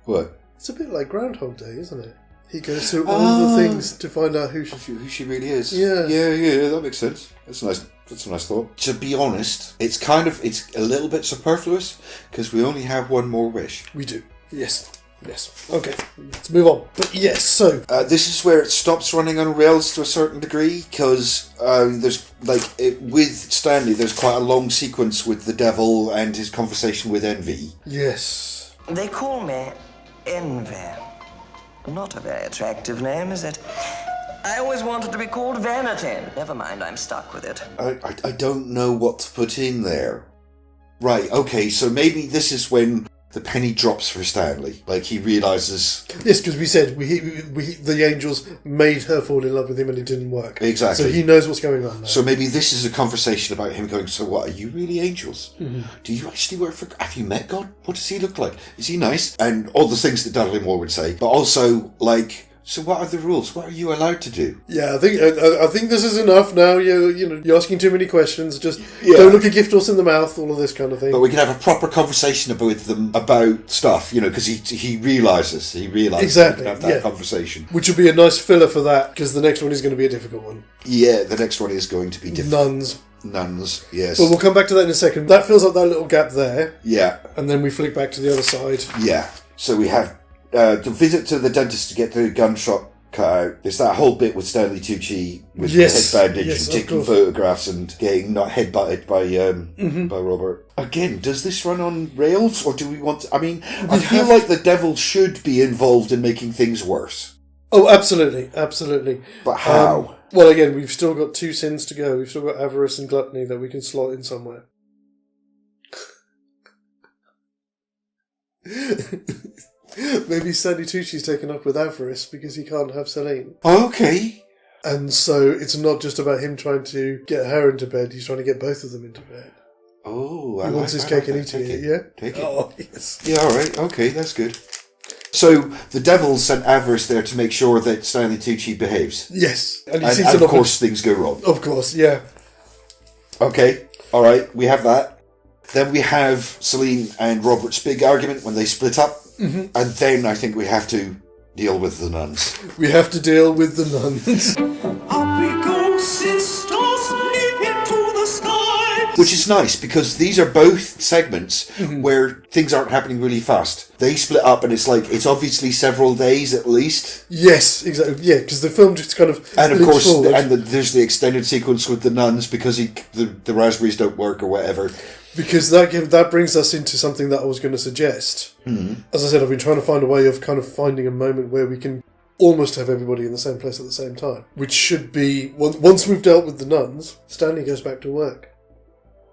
What? It's a bit like Groundhog Day, isn't it? He goes through all the things to find out who she really is. Yeah, that makes sense. That's a nice thought. To be honest, it's a little bit superfluous, because we only have one more wish. We do. Yes. Okay, let's move on. But yes, so... this is where it stops running on rails to a certain degree, because with Stanley, there's quite a long sequence with the devil and his conversation with Envy. Yes. They call me Envy. Not a very attractive name, is it? I always wanted to be called Valentine. Never mind, I'm stuck with it. I don't know what to put in there. Right, okay, so maybe this is when the penny drops for Stanley. Like, he realises... Yes, because we said the angels made her fall in love with him and it didn't work. Exactly. So he knows what's going on now. So maybe this is a conversation about him going, so what, are you really angels? Mm-hmm. Do you actually work for... Have you met God? What does he look like? Is he nice? And all the things that Dudley Moore would say. But also, like... So what are the rules? What are you allowed to do? Yeah, I think this is enough now. You're asking too many questions. Just don't look a gift horse in the mouth, all of this kind of thing. But we can have a proper conversation with them about stuff, because he realises exactly, we can have that conversation. Which will be a nice filler for that, because the next one is going to be a difficult one. Yeah, the next one is going to be difficult. Nuns, yes. But we'll come back to that in a second. That fills up that little gap there. Yeah. And then we flick back to the other side. Yeah. So we have the visit to the dentist to get the gunshot cut out. There's that whole bit with Stanley Tucci with the head bandage and taking photographs and getting not headbutted by Robert. Again, does this run on rails, or do we want to, I feel like the devil should be involved in making things worse. Oh, absolutely, absolutely. But how? Well, again, we've still got 2 sins to go. We've still got avarice and gluttony that we can slot in somewhere. Maybe Stanley Tucci's taken up with avarice because he can't have Celine. Okay. And so it's not just about him trying to get her into bed, he's trying to get both of them into bed. Oh, he wants his cake and eating it, yeah? Take it. Oh, yes. Yeah, alright, okay, that's good. So the devil sent avarice there to make sure that Stanley Tucci behaves. Yes. And of course things go wrong. Of course, yeah. Okay, alright, we have that. Then we have Celine and Robert's big argument when they split up. Mm-hmm. And then I think we have to deal with the nuns. We have to deal with the nuns. Up we go, sisters, leap into the sky. Which is nice, because these are both segments where things aren't happening really fast. They split up and it's obviously several days at least. Yes, exactly. Yeah, because the film just kind of and of course, forward. There's the extended sequence with the nuns because the raspberries don't work or whatever. Because that brings us into something that I was going to suggest. Mm-hmm. As I said, I've been trying to find a way of kind of finding a moment where we can almost have everybody in the same place at the same time. Which should be, once we've dealt with the nuns, Stanley goes back to work.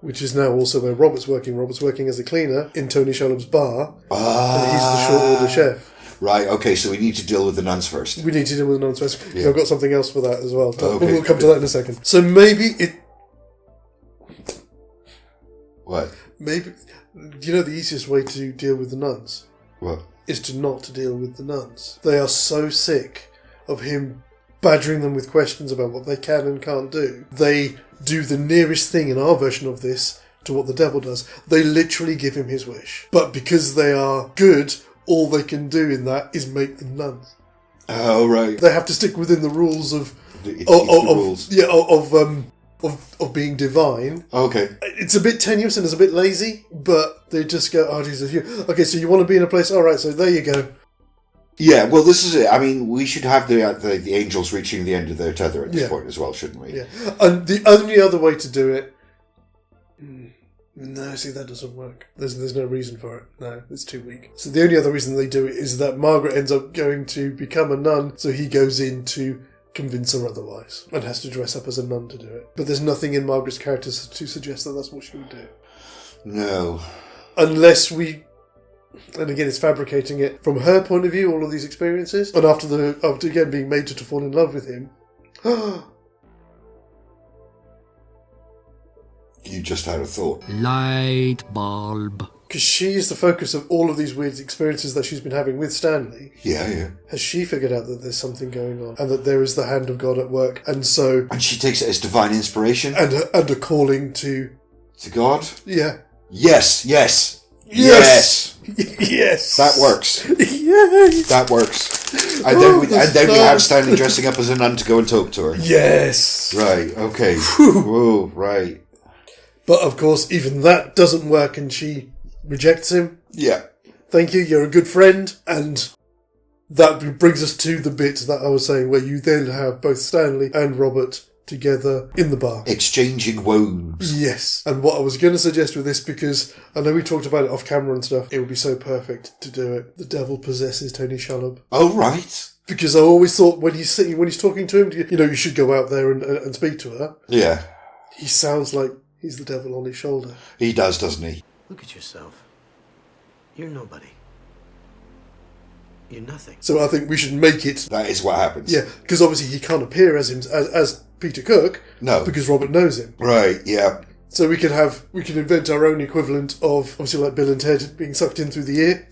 Which is now also where Robert's working. Robert's working as a cleaner in Tony Shalhoub's bar. And he's the short order chef. Right, okay, so we need to deal with the nuns first. We need to deal with the nuns first. Yeah. I've got something else for that as well. But okay. We'll come to that in a second. So maybe it... What? Maybe... Do you know the easiest way to deal with the nuns? What? Is to not to deal with the nuns. They are so sick of him badgering them with questions about what they can and can't do. They do the nearest thing in our version of this to what the devil does. They literally give him his wish. But because they are good, all they can do in that is make them nuns. Oh, right. They have to stick within the rules of being divine. Okay. It's a bit tenuous and it's a bit lazy, but they just go, oh, Jesus, okay, so you want to be in a place, all right, so there you go. Yeah, well, this is it. I mean, we should have the angels reaching the end of their tether at this point as well, shouldn't we? Yeah. And the only other way to do it... No, see, that doesn't work. There's no reason for it. No, it's too weak. So the only other reason they do it is that Margaret ends up going to become a nun, so he goes in to convince her otherwise, and has to dress up as a nun to do it. But there's nothing in Margaret's character to suggest that that's what she would do. No. Unless we... And again, it's fabricating it from her point of view, all of these experiences. And after again being made to fall in love with him. You just had a thought. Light bulb. Because she is the focus of all of these weird experiences that she's been having with Stanley. Yeah. Has she figured out that there's something going on? And that there is the hand of God at work? And so... And she takes it as divine inspiration? And a calling to... To God? Yeah. Yes. Yes! That works. Yay! That works. And then we have Stanley dressing up as a nun to go and talk to her. Yes! Right, okay. Whoa, right. But of course, even that doesn't work and she rejects him. Yeah. Thank you, you're a good friend. And that brings us to the bit that I was saying where you then have both Stanley and Robert together in the bar. Exchanging woes. Yes. And what I was going to suggest with this, because I know we talked about it off camera and stuff, it would be so perfect to do it. The devil possesses Tony Shalhoub. Oh, right. Because I always thought when he's talking to him, you should go out there and speak to her. Yeah. He sounds like he's the devil on his shoulder. He does, doesn't he? Look at yourself. You're nobody. You're nothing. So I think we should make it... That is what happens. Yeah, because obviously he can't appear as him as Peter Cook. No. Because Robert knows him. Right, yeah. So we can invent our own equivalent of, obviously like Bill and Ted being sucked in through the ear.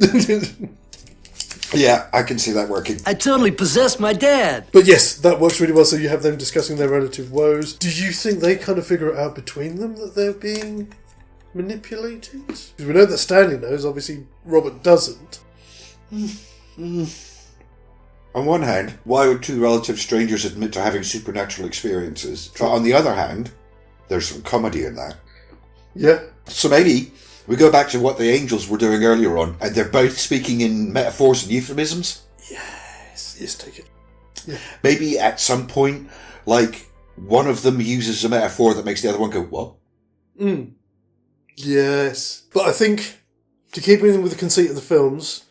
Yeah, I can see that working. I totally possessed my dad. But yes, that works really well, so you have them discussing their relative woes. Do you think they kind of figure it out between them that they're being manipulated? Because we know that Stanley knows, obviously Robert doesn't. On one hand, why would two relative strangers admit to having supernatural experiences? But on the other hand, there's some comedy in that. Yeah. So maybe we go back to what the angels were doing earlier on, and they're both speaking in metaphors and euphemisms? Yes, take it. Yeah. Maybe at some point, like, one of them uses a metaphor that makes the other one go, what? Yes. But I think, to keep in with the conceit of the films,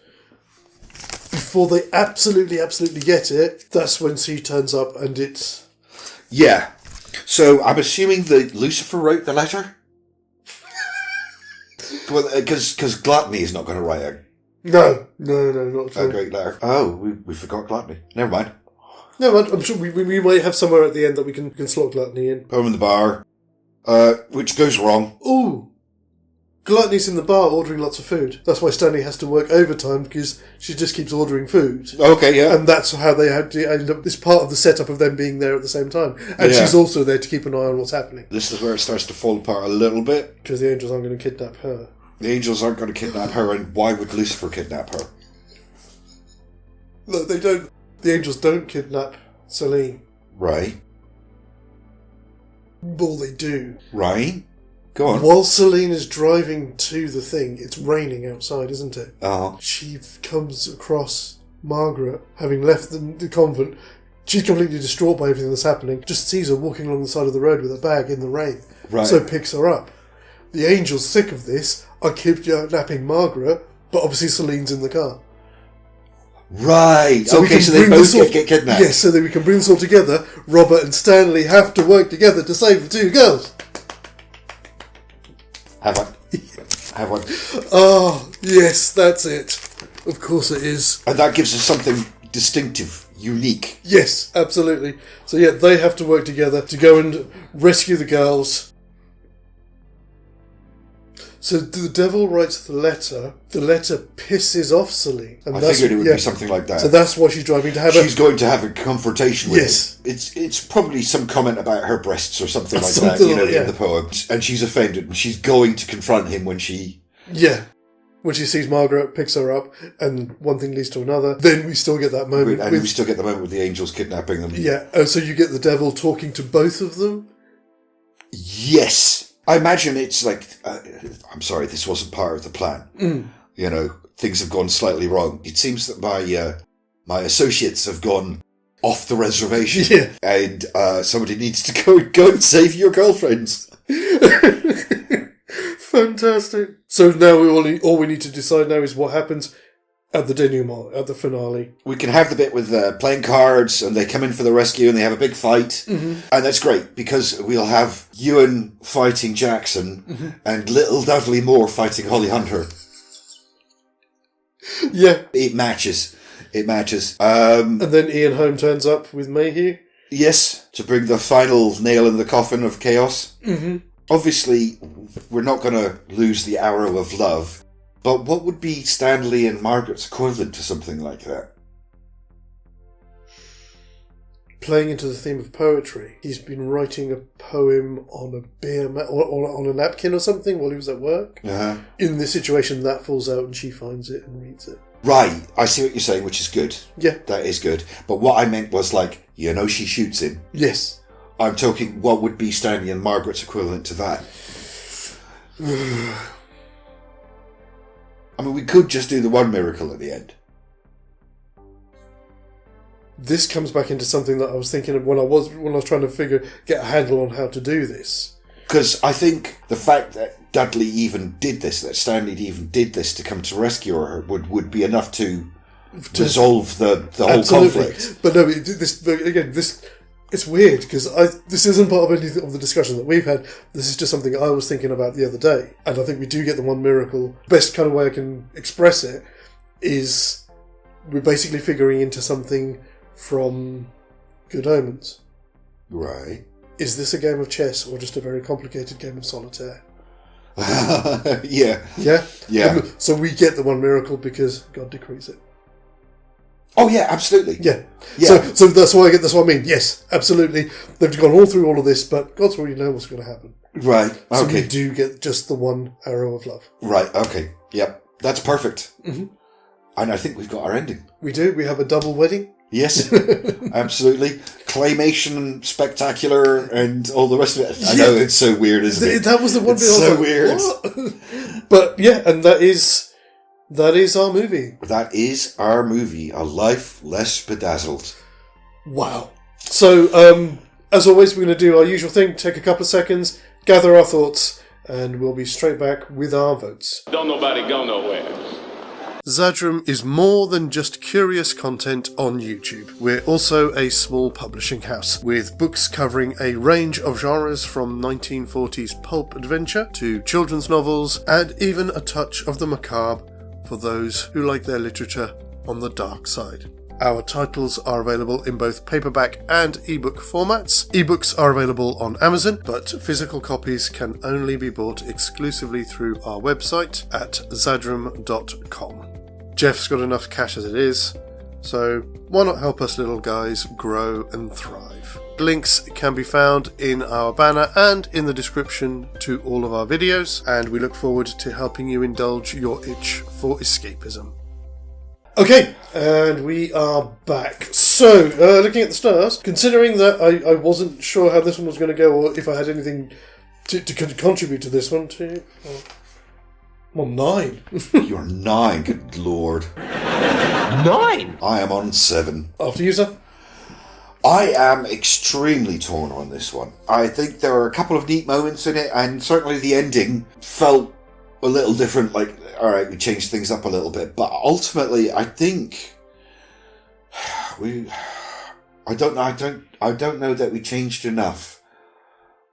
before they absolutely get it, that's when she turns up and it's... Yeah. So I'm assuming that Lucifer wrote the letter? Because Gluttony is not going to write No, not at all. a great letter. Oh, we forgot Gluttony. Never mind. No, I'm sure we might have somewhere at the end that we can slot Gluttony in. Home in the bar, which goes wrong. Ooh! Gluttony's in the bar ordering lots of food. That's why Stanley has to work overtime, because she just keeps ordering food. Okay, yeah. And that's how they had to end up. This part of the setup of them being there at the same time. And she's also there to keep an eye on what's happening. This is where it starts to fall apart a little bit. Because the angels aren't going to kidnap her. The angels aren't going to kidnap her, and why would Lucifer kidnap her? No, they don't. The angels don't kidnap Celine. Right. Well, they do. Right. Go on. While Celine is driving to the thing, it's raining outside, isn't it? Uh-huh. She comes across Margaret, having left the convent. She's completely distraught by everything that's happening. Just sees her walking along the side of the road with a bag in the rain. Right. So picks her up. The angels, sick of this, are kidnapping Margaret, but obviously Celine's in the car. Right. So okay, so they both get kidnapped. Yes, so that we can bring this all together. Robert and Stanley have to work together to save the two girls. Have one. Have one. Oh, yes, that's it. Of course it is. And that gives us something distinctive, unique. Yes, absolutely. So yeah, they have to work together to go and rescue the girls. So the devil writes the letter. The letter pisses off Celine. And I figured it would be something like that. So that's why she's driving to have She's going to have a confrontation with him. It's probably some comment about her breasts or something like that, in the poem. And she's offended, and she's going to confront him when she... Yeah. When she sees Margaret, picks her up, and one thing leads to another. Then we still get that moment. And we still get the moment with the angels kidnapping them. Yeah. So you get the devil talking to both of them? Yes. I imagine it's like, I'm sorry, this wasn't part of the plan. You know, things have gone slightly wrong. It seems that my associates have gone off the reservation, and somebody needs to go and save your girlfriends. Fantastic. So now all we need to decide now is what happens at the denouement, at the finale. We can have the bit with playing cards, and they come in for the rescue, and they have a big fight. And that's great, because we'll have Ewan fighting Jackson, and little Dudley Moore fighting Holly Hunter. Yeah. It matches. And then Ian Holm turns up with Mayhew. Yes, to bring the final nail in the coffin of chaos. Obviously, we're not going to lose the arrow of love. But what would be Stanley and Margaret's equivalent to something like that? Playing into the theme of poetry, he's been writing a poem on a beer or on a napkin or something while he was at work. In this situation, that falls out and she finds it and reads it. Right, I see what you're saying, which is good. Yeah. That is good. But what I meant was like, she shoots him. Yes. I'm talking, what would be Stanley and Margaret's equivalent to that? I mean, we could just do the one miracle at the end. This comes back into something that I was thinking of when I was trying to get a handle on how to do this. Because I think the fact that Dudley even did this, that Stanley even did this to come to rescue her, would be enough to resolve the whole conflict. But no, this it's weird because this isn't part of any of the discussion that we've had. This is just something I was thinking about the other day, and I think we do get the one miracle. Best kind of way I can express it is we're basically figuring into something from Good Omens. Right. Is this a game of chess or just a very complicated game of solitaire? Yeah. Yeah? Yeah. So we get the one miracle because God decrees it. Oh yeah, absolutely. Yeah. So that's what I mean. Yes, absolutely. They've gone all through all of this, but God's already know what's going to happen. Right. So Okay. we do get just the one arrow of love. Right. Okay. Yep. That's perfect. Mm-hmm. And I think we've got our ending. We do. We have a double wedding. Yes, absolutely. Claymation, spectacular, and all the rest of it. I know it's so weird, isn't it? That was the one it's bit so I was weird. What? But yeah, and that is our movie. That is our movie, A Life Less Bedazzled. Wow. So, as always, we're going to do our usual thing, take a couple of seconds, gather our thoughts, and we'll be straight back with our votes. Don't nobody go nowhere. Xadrum is more than just curious content on YouTube. We're also a small publishing house, with books covering a range of genres from 1940s pulp adventure to children's novels, and even a touch of the macabre for those who like their literature on the dark side. Our titles are available in both paperback and ebook formats. Ebooks are available on Amazon, but physical copies can only be bought exclusively through our website at xadrum.com. Jeff's got enough cash as it is, so why not help us little guys grow and thrive? Links can be found in our banner and in the description to all of our videos, and we look forward to helping you indulge your itch for escapism. Okay, and we are back. So, looking at the stars, considering that I wasn't sure how this one was going to go, or if I had anything to contribute to this one, well, 9. You're 9, good lord. 9? I am on 7. After you, sir? I am extremely torn on this one. I think there are a couple of neat moments in it, and certainly the ending felt a little different, like, alright, we changed things up a little bit, but ultimately, I think I don't know that we changed enough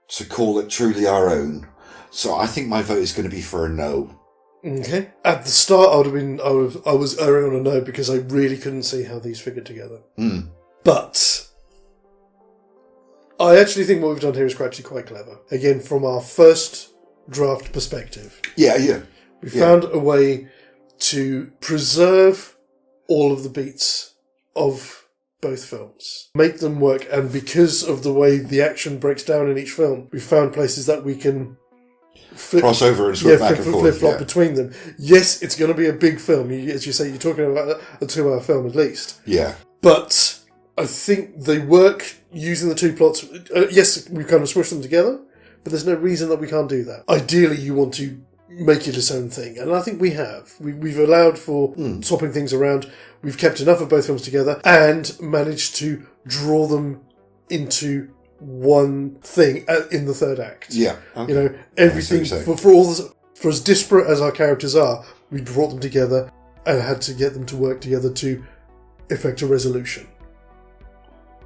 to call it truly our own. So I think my vote is going to be for a no. Okay. At the start, I was erring on a no because I really couldn't see how these figured together. Mm. But I actually think what we've done here is actually quite clever. Again, from our first draft perspective. Yeah. We found a way to preserve all of the beats of both films. Make them work, and because of the way the action breaks down in each film, we found places that we can cross over and swap back and forth. Flip-flop between them. Yes, it's going to be a big film. As you say, you're talking about a 2-hour film at least. Yeah. But I think they work using the two plots. Yes, we kind of smush them together, but there's no reason that we can't do that. Ideally, you want to make it its own thing, and I think we have. We've allowed for swapping things around. We've kept enough of both films together and managed to draw them into one thing in the third act. Yeah. Okay. You know, everything for as disparate as our characters are, we brought them together and had to get them to work together to effect a resolution.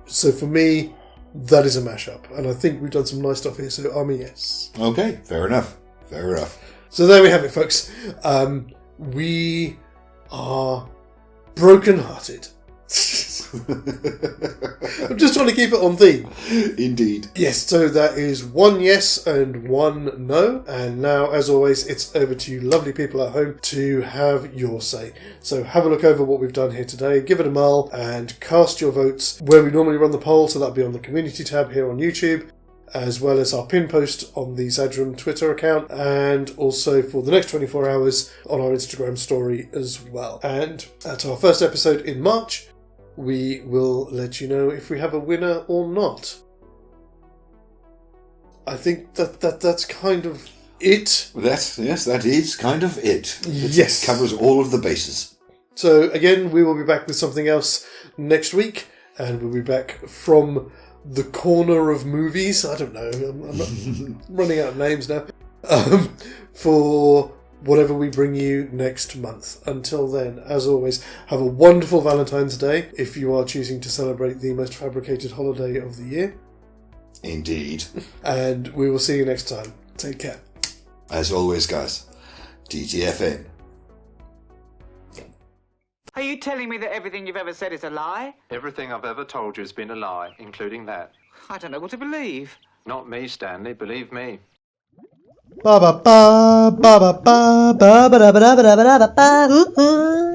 So for me, that is a mashup, and I think we've done some nice stuff here, so I'm a yes. Okay, fair enough. So there we have it, folks. We are broken-hearted. I'm just trying to keep it on theme. Indeed. Yes, so that is 1 yes and 1 no. And now, as always, it's over to you lovely people at home to have your say. So have a look over what we've done here today, give it a mull, and cast your votes where we normally run the poll, so that'll be on the community tab here on YouTube, as well as our pin post on the Xadrum Twitter account, and also for the next 24 hours on our Instagram story as well. And at our first episode in March, we will let you know if we have a winner or not. I think that's kind of it. That is kind of it. Yes. It covers all of the bases. So again, we will be back with something else next week, and we'll be back from the corner of movies. I don't know. I'm running out of names now. For whatever we bring you next month. Until then, as always, have a wonderful Valentine's Day if you are choosing to celebrate the most fabricated holiday of the year. Indeed. And we will see you next time. Take care. As always, guys, DTFN. Are you telling me that everything you've ever said is a lie? Everything I've ever told you has been a lie, including that. I don't know what to believe. Not me, Stanley, believe me. Ba ba ba ba ba ba ba ba ba ba ba ba ba ba.